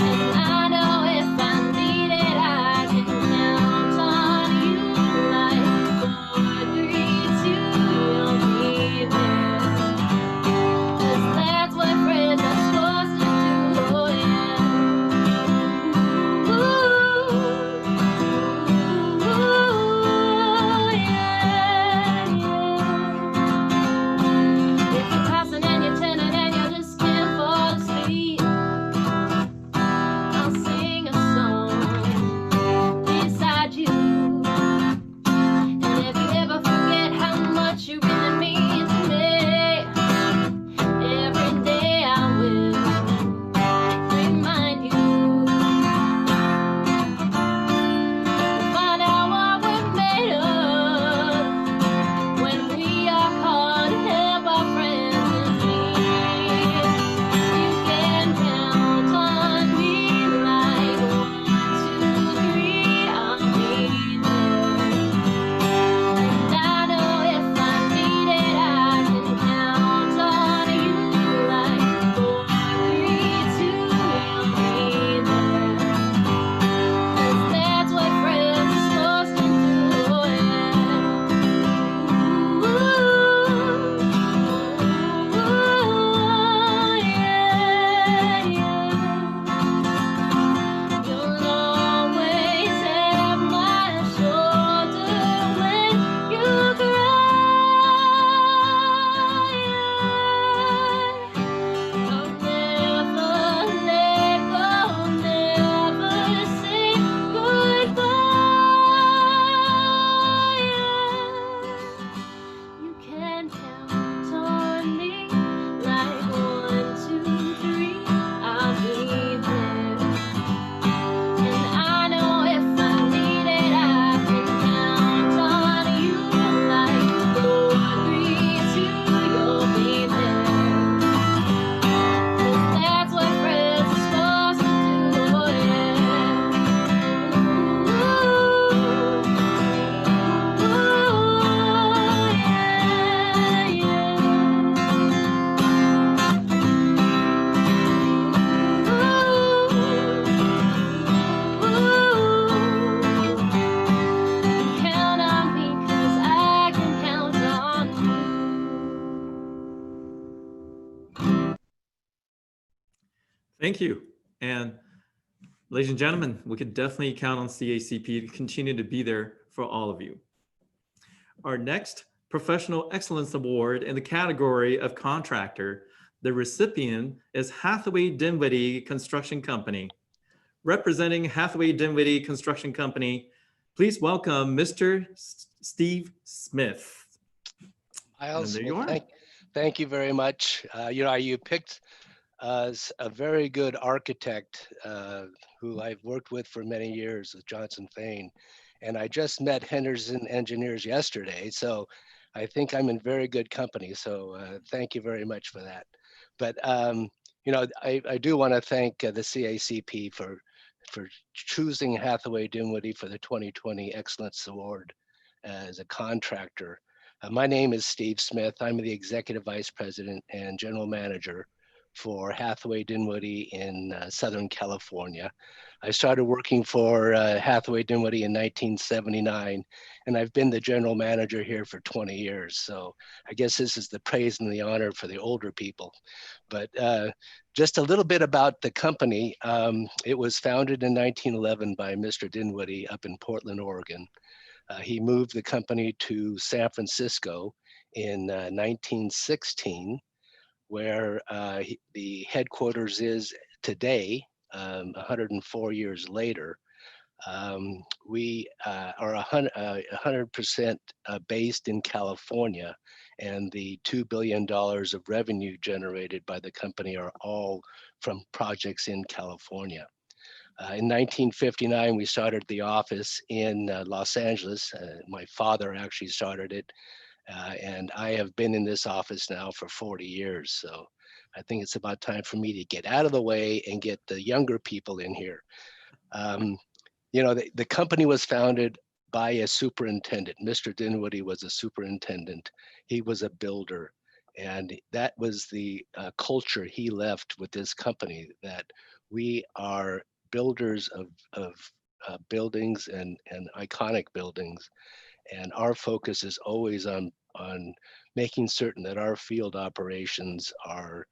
And I know if I need it, I can count on you like 4, 3, 2, you'll be there. 'Cause that's what friends are supposed to do, oh yeah. Ooh, yeah, yeah. If you're tossing and you're turning and you just can't fall asleep, I'll sing a song beside you. And if you ever forget how much you really mean to me, every day I will remind you. Find out what we're made of when we are called to help our friends in need. You can count on me like 1, 2, 3, I'll be there. And I know if I need it, I can count on you like 4, 3, 2, you'll be there. 'Cause that's what friends are supposed to do, oh yeah. Ooh, yeah, yeah. You'll always have my shoulder when you cry. I'll never let go, never say goodbye. You can count on me like 1, 2, 3, I'll be there. And I know if I need it, I can count on you like 4, 3, 2, you'll be there. 'Cause that's what friends are supposed to do, oh yeah. Ooh, yeah, count on me 'cause I can count on you. Thank you. And ladies and gentlemen, we could definitely count on CACP to continue to be there for all of you. Our next Professional Excellence Award in the category of contractor, the recipient is Hathaway Dinwiddie Construction Company. Representing Hathaway Dinwiddie Construction Company, please welcome Mr. Steve Smith. Miles, And there you well, are. thank you very much. You picked a very good architect who I've worked with for many years, with Johnson Fain. And I just met Henderson Engineers yesterday, so I think I'm in very good company. So thank you very much for that. But I do want to thank the CACP for choosing Hathaway Dinwiddie for the 2020 Excellence Award as a contractor. My name is Steve Smith. I'm the Executive Vice President and General Manager for Hathaway Dinwiddie in Southern California. I started working for Hathaway Dinwiddie in 1979, and I've been the general manager here for 20 years. So I guess this is the praise and the honor for the older people. But just a little bit about the company. It was founded in 1911 by Mr. Dinwiddie up in Portland, Oregon. He moved the company to San Francisco in 1916, where the headquarters is today. 104 years later. We are 100% based in California, and the $2 billion of revenue generated by the company are all from projects in California. In 1959, we started the office in Los Angeles. My father actually started it, and I have been in this office now for 40 years. So I think it's about time for me to get out of the way and get the younger people in here. You know, the company was founded by a superintendent. Mr. Dinwiddie was a superintendent. He was a builder. And that was the culture he left with this company, that we are builders of buildings and iconic buildings. And our focus is always on making certain that our field operations are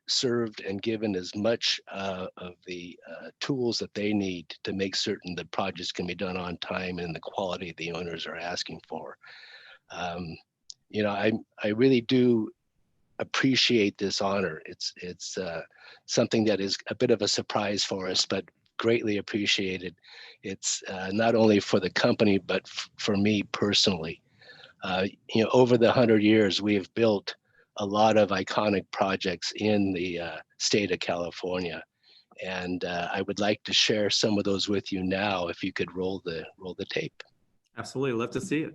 served and given as much of the tools that they need to make certain that projects can be done on time and the quality the owners are asking for. You know, I really do appreciate this honor. It's something that is a bit of a surprise for us, but greatly appreciated. It's not only for the company, but for me personally. You know, over the 100 years, we have built a lot of iconic projects in the state of California. And I would like to share some of those with you now, if you could roll the tape. Absolutely, love to see it.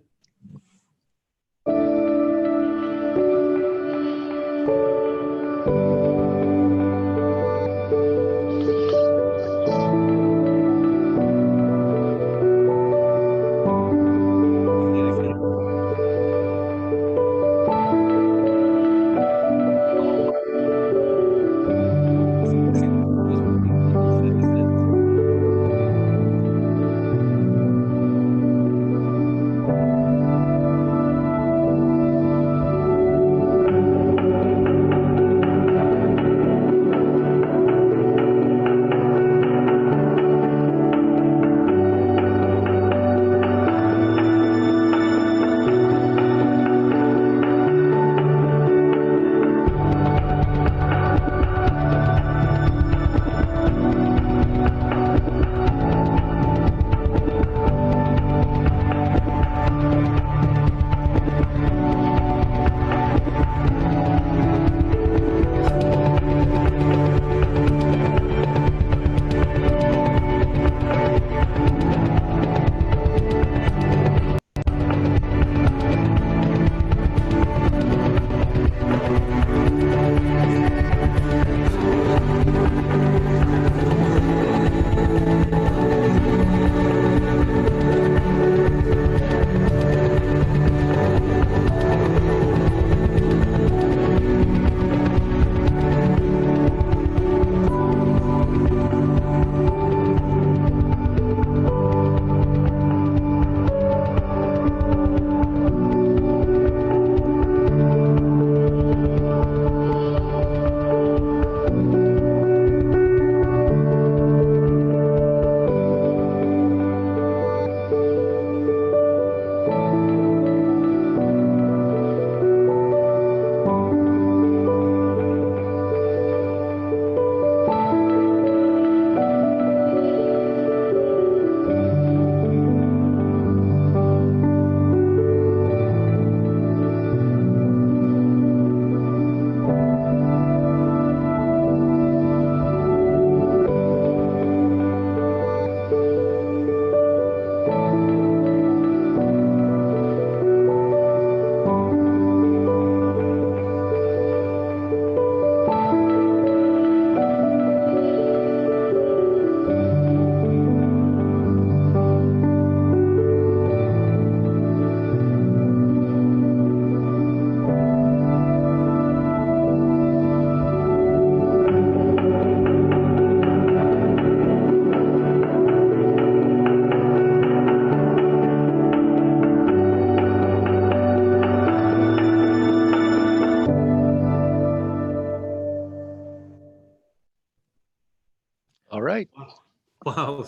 Wow,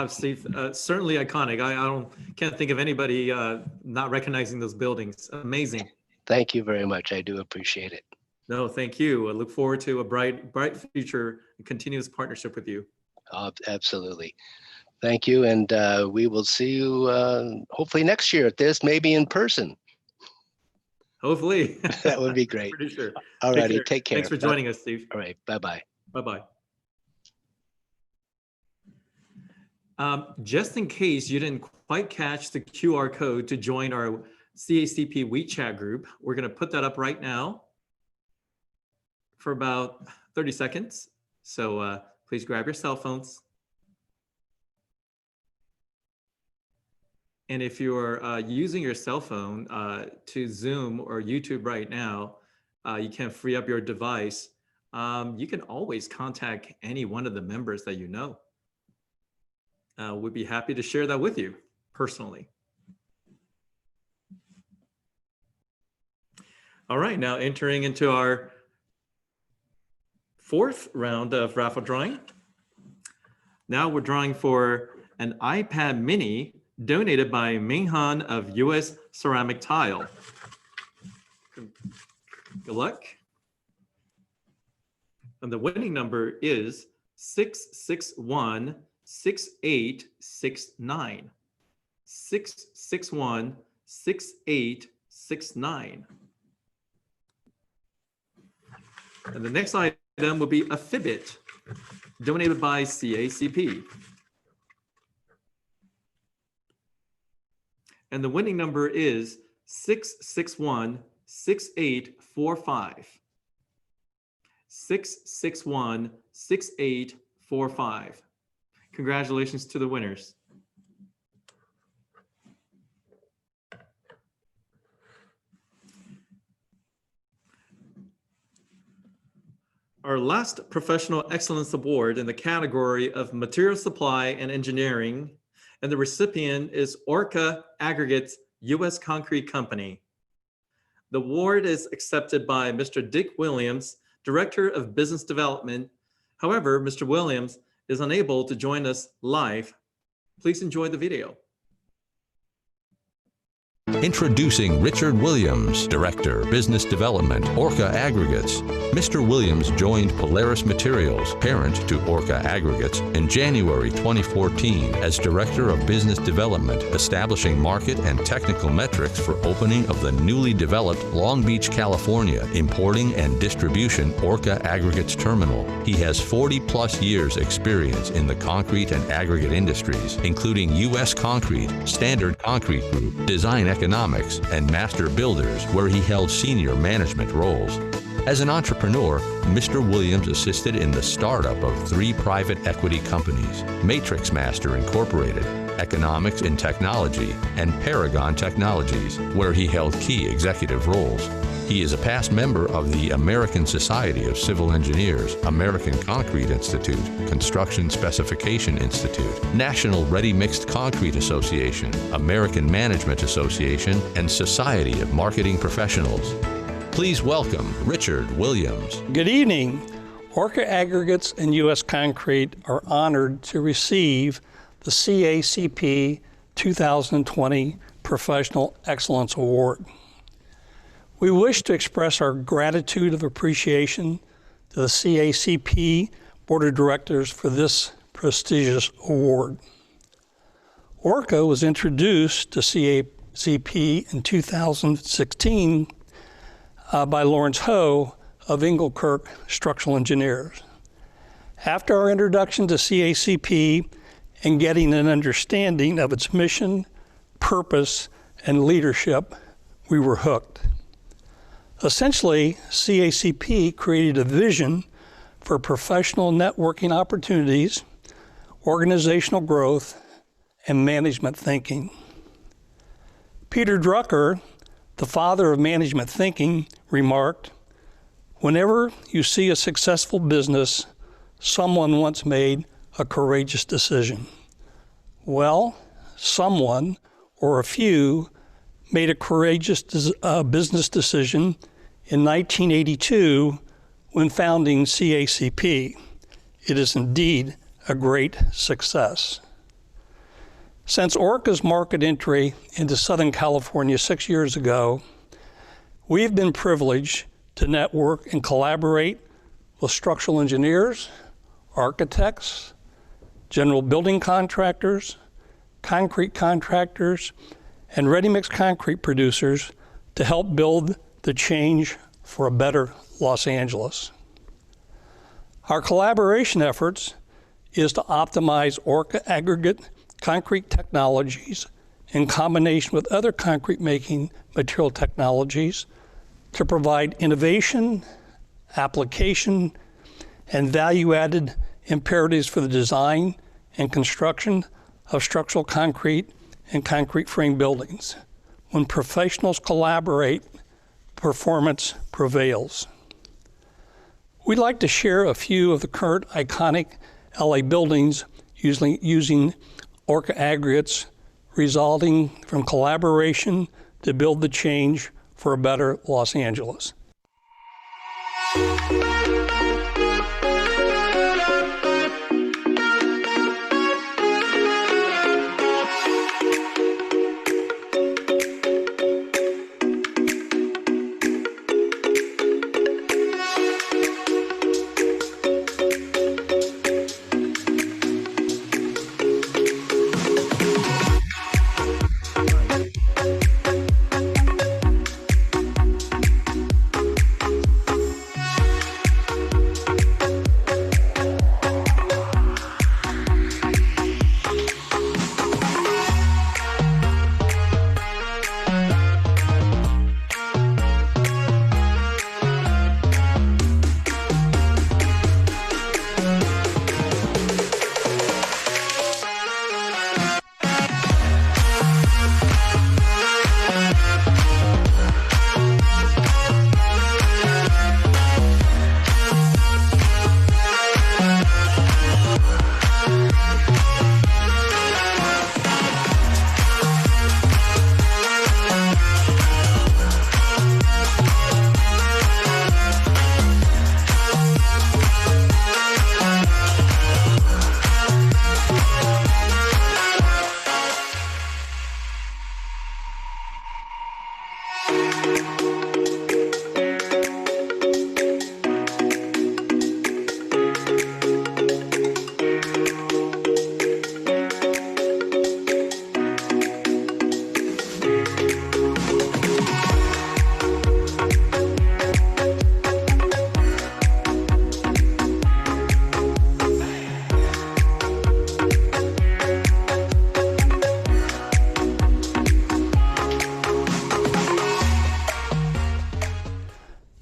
Steve, certainly iconic. Can't think of anybody not recognizing those buildings. Amazing. Thank you very much. I do appreciate it. No, thank you. I look forward to a bright future and continuous partnership with you. Absolutely. Thank you. And we will see you hopefully next year at this, maybe in person. Hopefully. That would be great. Pretty sure. All righty. Take care. Thanks for joining us, Steve. All right. Bye-bye. Bye-bye. Just in case you didn't quite catch the QR code to join our CACP WeChat group, we're going to put that up right now for about 30 seconds. So please grab your cell phones. And if you're using your cell phone to Zoom or YouTube right now, you can free up your device. You can always contact any one of the members that you know. We'd be happy to share that with you personally. All right, now entering into our fourth round of raffle drawing. Now we're drawing for an iPad mini donated by Minghan of US Ceramic Tile. Good luck. And the winning number is 661-6869. 661-6869. And the next item will be a Fitbit donated by CACP. And the winning number is 661-6845. 661-6845. Congratulations to the winners. Our last Professional Excellence Award in the category of Material Supply and Engineering, and the recipient is Orca Aggregates U.S. Concrete Company. The award is accepted by Mr. Dick Williams, Director of Business Development. However, Mr. Williams is unable to join us live. Please enjoy the video. Introducing Richard Williams, Director, Business Development, Orca Aggregates. Mr. Williams joined Polaris Materials, parent to Orca Aggregates, in January 2014 as Director of Business Development, establishing market and technical metrics for opening of the newly developed Long Beach, California, importing and distribution Orca Aggregates terminal. He has 40-plus years experience in the concrete and aggregate industries, including U.S. Concrete, Standard Concrete Group, Design Economics, and Master Builders, where he held senior management roles. As an entrepreneur, Mr. Williams assisted in the startup of 3 private equity companies, Matrix Master Incorporated, Economics in Technology, and Paragon Technologies, where he held key executive roles. He is a past member of the American Society of Civil Engineers, American Concrete Institute, Construction Specification Institute, National Ready Mixed Concrete Association, American Management Association, and Society of Marketing Professionals. Please welcome Richard Williams. Good evening. Orca Aggregates and U.S. Concrete are honored to receive the CACP 2020 Professional Excellence Award. We wish to express our gratitude of appreciation to the CACP Board of Directors for this prestigious award. Orca was introduced to CACP in 2016 by Lawrence Ho of Engelkirk Structural Engineers. After our introduction to CACP and getting an understanding of its mission, purpose, and leadership, we were hooked. Essentially, CACP created a vision for professional networking opportunities, organizational growth, and management thinking. Peter Drucker, the father of management thinking, remarked, "Whenever you see a successful business, someone once made a courageous decision." Well, someone or a few made a courageous business decision in 1982 when founding CACP. It is indeed a great success. Since Orca's market entry into Southern California 6 years ago, we've been privileged to network and collaborate with structural engineers, architects, general building contractors, concrete contractors, and ready-mix concrete producers to help build the change for a better Los Angeles. Our collaboration efforts is to optimize Orca aggregate concrete technologies in combination with other concrete making material technologies to provide innovation, application, and value-added imperatives for the design and construction of structural concrete and concrete frame buildings. When professionals collaborate, performance prevails. We'd like to share a few of the current iconic LA buildings using Orca aggregates resulting from collaboration to build the change for a better Los Angeles.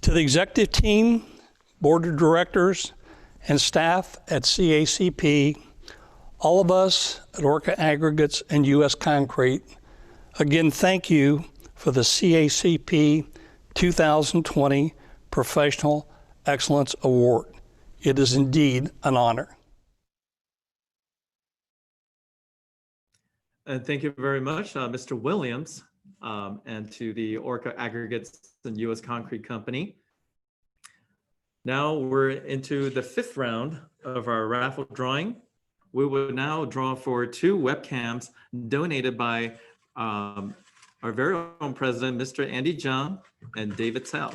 To the executive team, board of directors, and staff at CACP, all of us at Orca Aggregates and U.S. Concrete, again, thank you for the CACP 2020 Professional Excellence Award. It is indeed an honor. And thank you very much, Mr. Williams, and to the Orca Aggregates and U.S. Concrete Company. Now we're into the 5th round of our raffle drawing. We will now draw for 2 webcams donated by our very own president, Mr. Andy Jung and David Tell.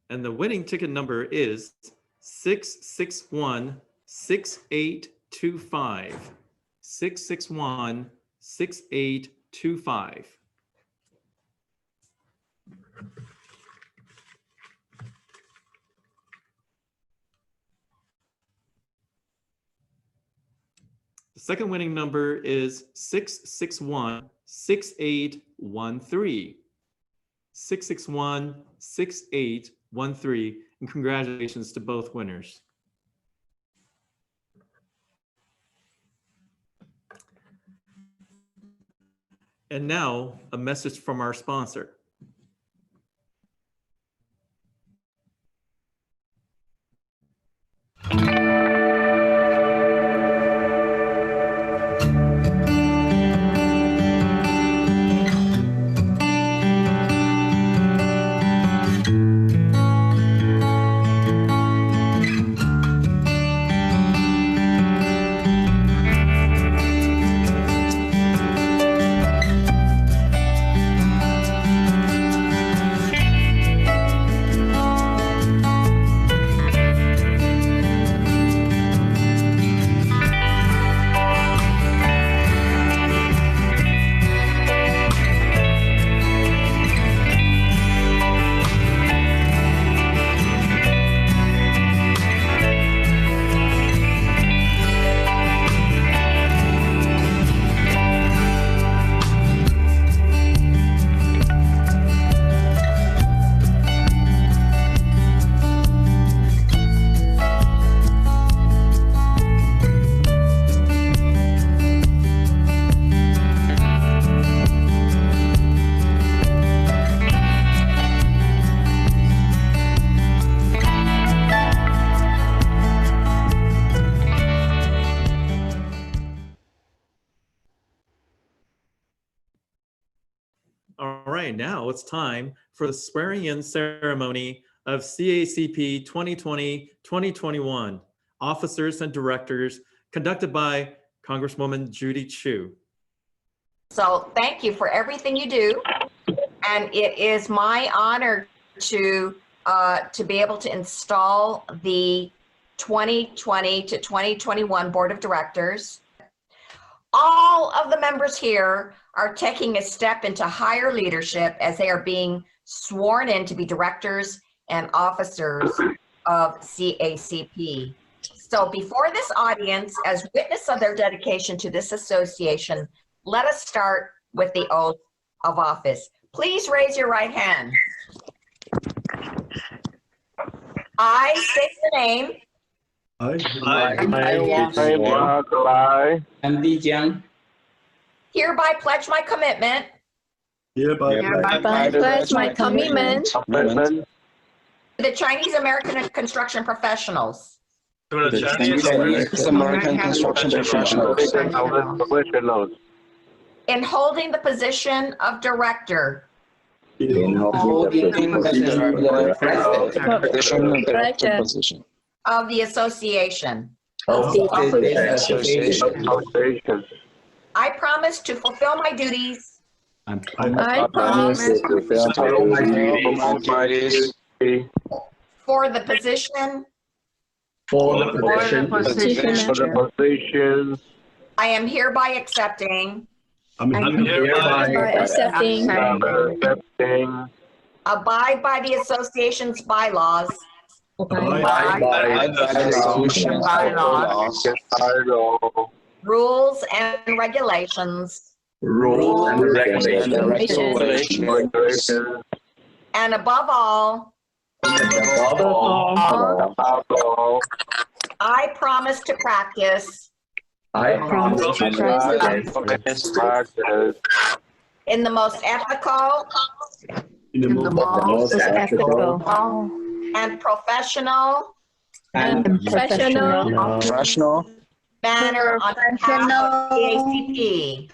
And the winning ticket number is 661-6825. 661-6825. The second winning number is 661-6813. 661-6813. And congratulations to both winners. And now a message from our sponsor. right, now it's time for the swearing-in ceremony of CACP 2020-2021 officers and directors, conducted by Congresswoman Judy Chu. So thank you for everything you do. And it is my honor to be able to install the 2020 to 2021 Board of Directors. All of the members here are taking a step into higher leadership as they are being sworn in to be directors and officers of CACP. So before this audience, as witness of their dedication to this association, let us start with the oath of office. Please raise your right hand. I state your name. Andy Jiang. Hereby pledge my commitment. Hereby pledge my commitment To the Chinese American construction professionals. to the Chinese American construction professionals. In holding the position of director. Of the association. I promise to fulfill my duties. I promise to fulfill my duties For the position. I am hereby accepting. Abide by the association's bylaws. Rules and regulations. And above all. I promise to practice. In the most ethical. And professional. Manner on behalf of CACP.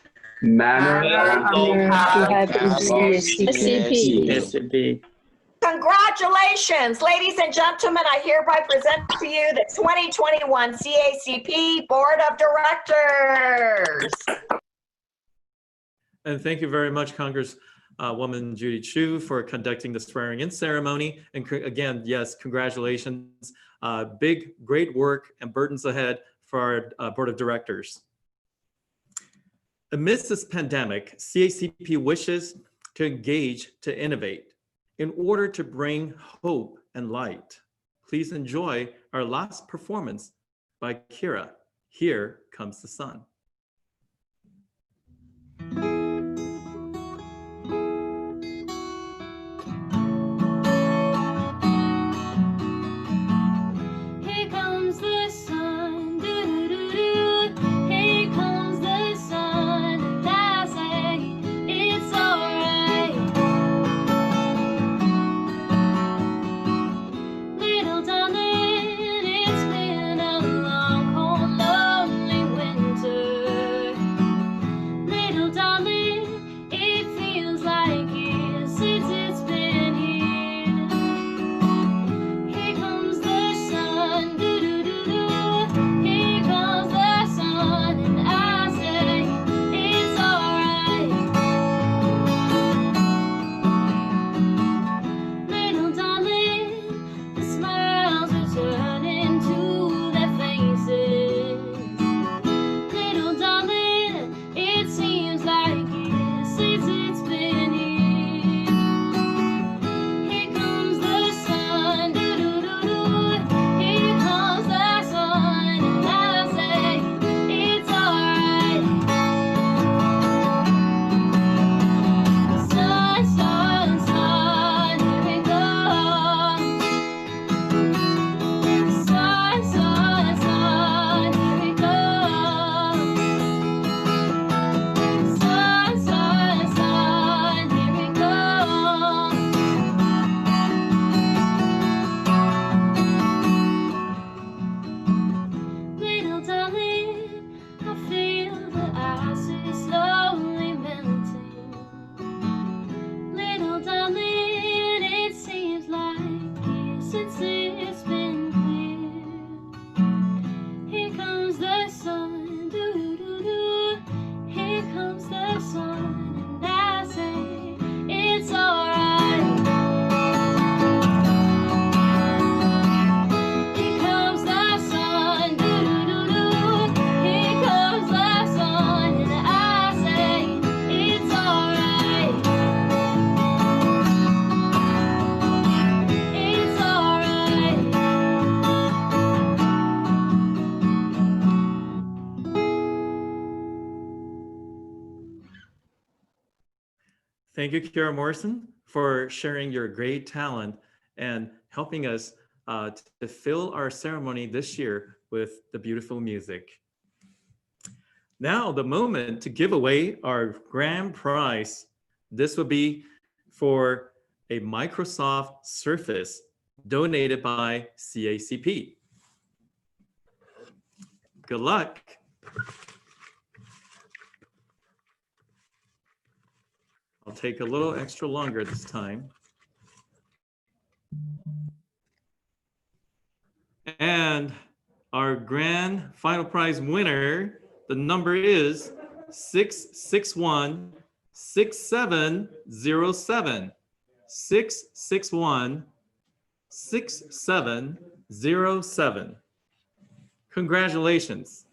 Congratulations, ladies and gentlemen. I hereby present to you the 2021 CACP Board of Directors. And thank you very much, Congresswoman Judy Chu, for conducting the swearing-in ceremony. And again, yes, congratulations. Great work and burdens ahead for our Board of Directors. Amidst this pandemic, CACP wishes to engage to innovate in order to bring hope and light. Please enjoy our last performance by Kira, Here Comes the Sun. Here comes the sun, doo-doo-doo-doo. Here comes the sun, and I say it's alright. Little darling, it's been a long, cold, lonely winter. Thank you, Kara Morrison, for sharing your great talent and helping us to fill our ceremony this year with the beautiful music. Now, the moment to give away our grand prize. This would be for a Microsoft Surface donated by CACP. Good luck. I'll take a little extra longer this time. And our grand final prize winner, the number is 661-6707. 661-6707. Congratulations.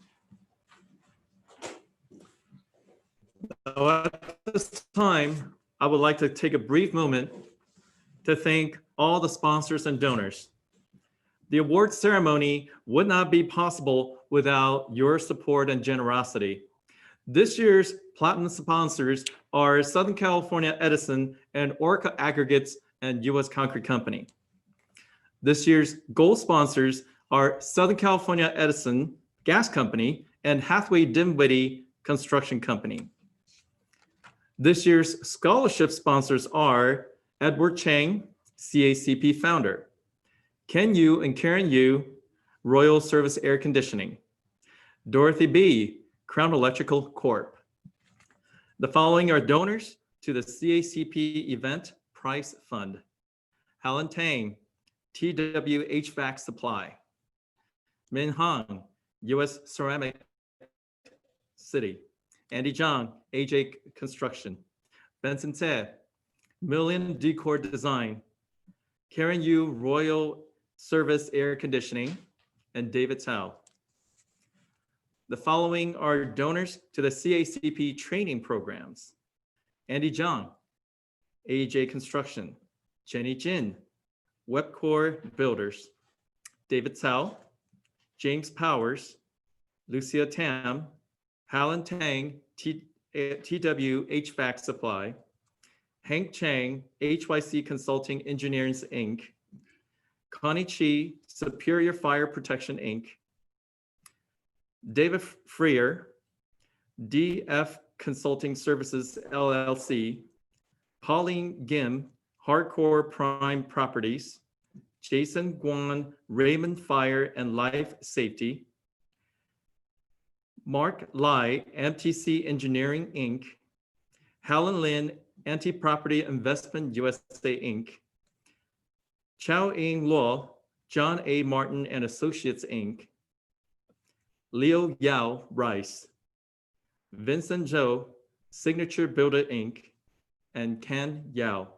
Now, at this time, I would like to take a brief moment to thank all the sponsors and donors. The award ceremony would not be possible without your support and generosity. This year's platinum sponsors are Southern California Edison and Orca Aggregates and U.S. Concrete Company. This year's gold sponsors are Southern California Edison Gas Company and Hathaway Dinwiddie Construction Company. This year's scholarship sponsors are Edward Chang, CACP founder, Ken Yu and Karen Yu, Royal Service Air Conditioning, Dorothy B., Crown Electrical Corp. The following are donors to the CACP Event Prize Fund: Helen Tang, TW HVAC Supply, Min Hong, U.S. Ceramic City, Andy Zhang, AJ Construction, Benson Tse, Million Decor Design, Karen Yu, Royal Service Air Conditioning, and David Tao. The following are donors to the CACP training programs: Andy Zhang, AJ Construction, Jenny Jin, Webcore Builders, David Tao, James Powers, Lucia Tam, Helen Tang, TW HVAC Supply, Hank Chang, HYC Consulting Engineers, Inc., Connie Chi, Superior Fire Protection, Inc., David Freer, DF Consulting Services, LLC, Pauline Gim, Hardcore Prime Properties, Jason Guan, Raymond Fire and Life Safety, Mark Lai, MTC Engineering, Inc., Helen Lin, Anti-Property Investment USA, Inc., Chow Ing Luo, John A. Martin and Associates, Inc., Leo Yao Rice, Vincent Zhou, Signature Builder, Inc., and Ken Yao.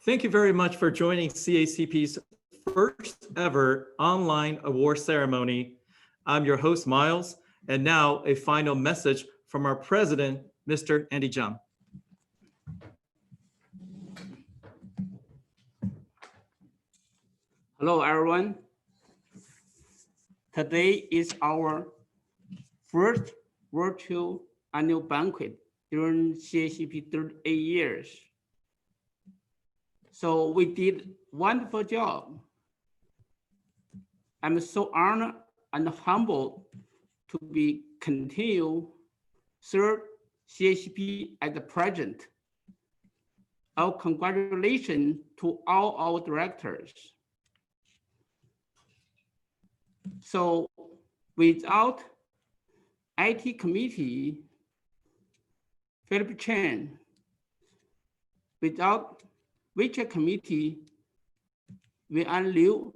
Thank you very much for joining CACP's first ever online award ceremony. I'm your host, Miles, and now a final message from our president, Mr. Andy Zhang. Hello, everyone. Today is our first virtual annual banquet during CACP 38 years. So we did a wonderful job. I'm so honored and humbled to be continue serve CACP at the present. Our congratulations to all our directors. So without IT committee, Philip Chen, without WeChat committee, Wei-An Liu,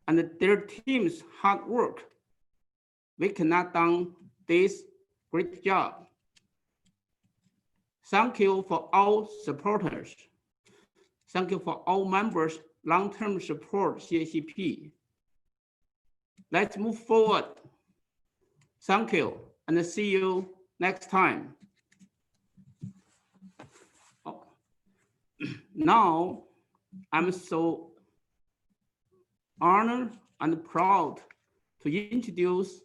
and their team's hard work, we cannot done this great job. Thank you for all supporters. Thank you for all members, long-term support CACP. Let's move forward. Thank you, and see you next time. Now, I'm so honored and proud to introduce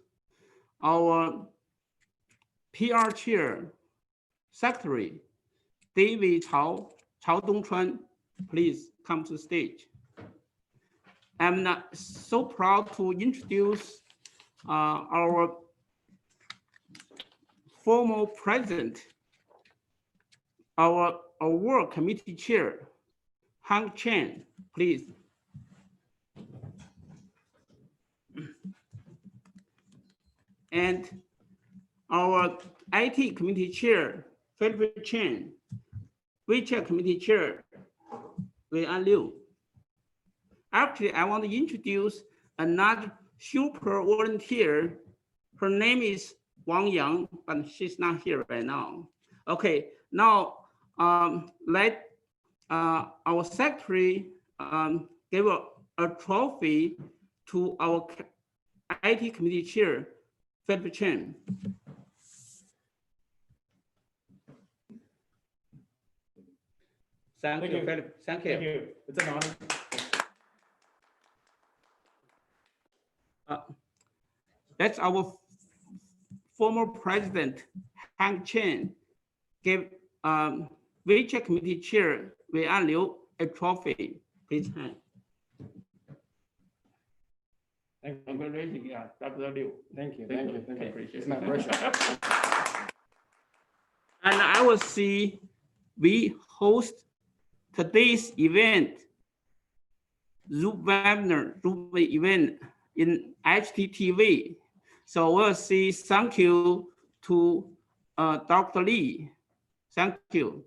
our PR chair, Secretary David Chao Dongchuan, please come to the stage. I'm so proud to introduce our former president, our award committee chair, Hank Chen, please. And our IT committee chair, Philip Chen, WeChat committee chair, Wei An Liu. Actually, I want to introduce another super volunteer. Her name is Wang Yang, but she's not here right now. Okay, now let our secretary give a trophy to our IT committee chair, Philip Chen. Thank you, Philip. Thank you. It's an honor. That's our former president, Hank Chen, gave WeChat committee chair, Wei An Liu, a trophy. Please, Hank. Congratulations, yeah, Dr. Liu. Thank you. Thank you. I appreciate It's my it. pleasure. And I will see we host today's event, Zoom webinar, Zoom event in HTTV. So we'll see, thank you to Dr. Lee. Thank you.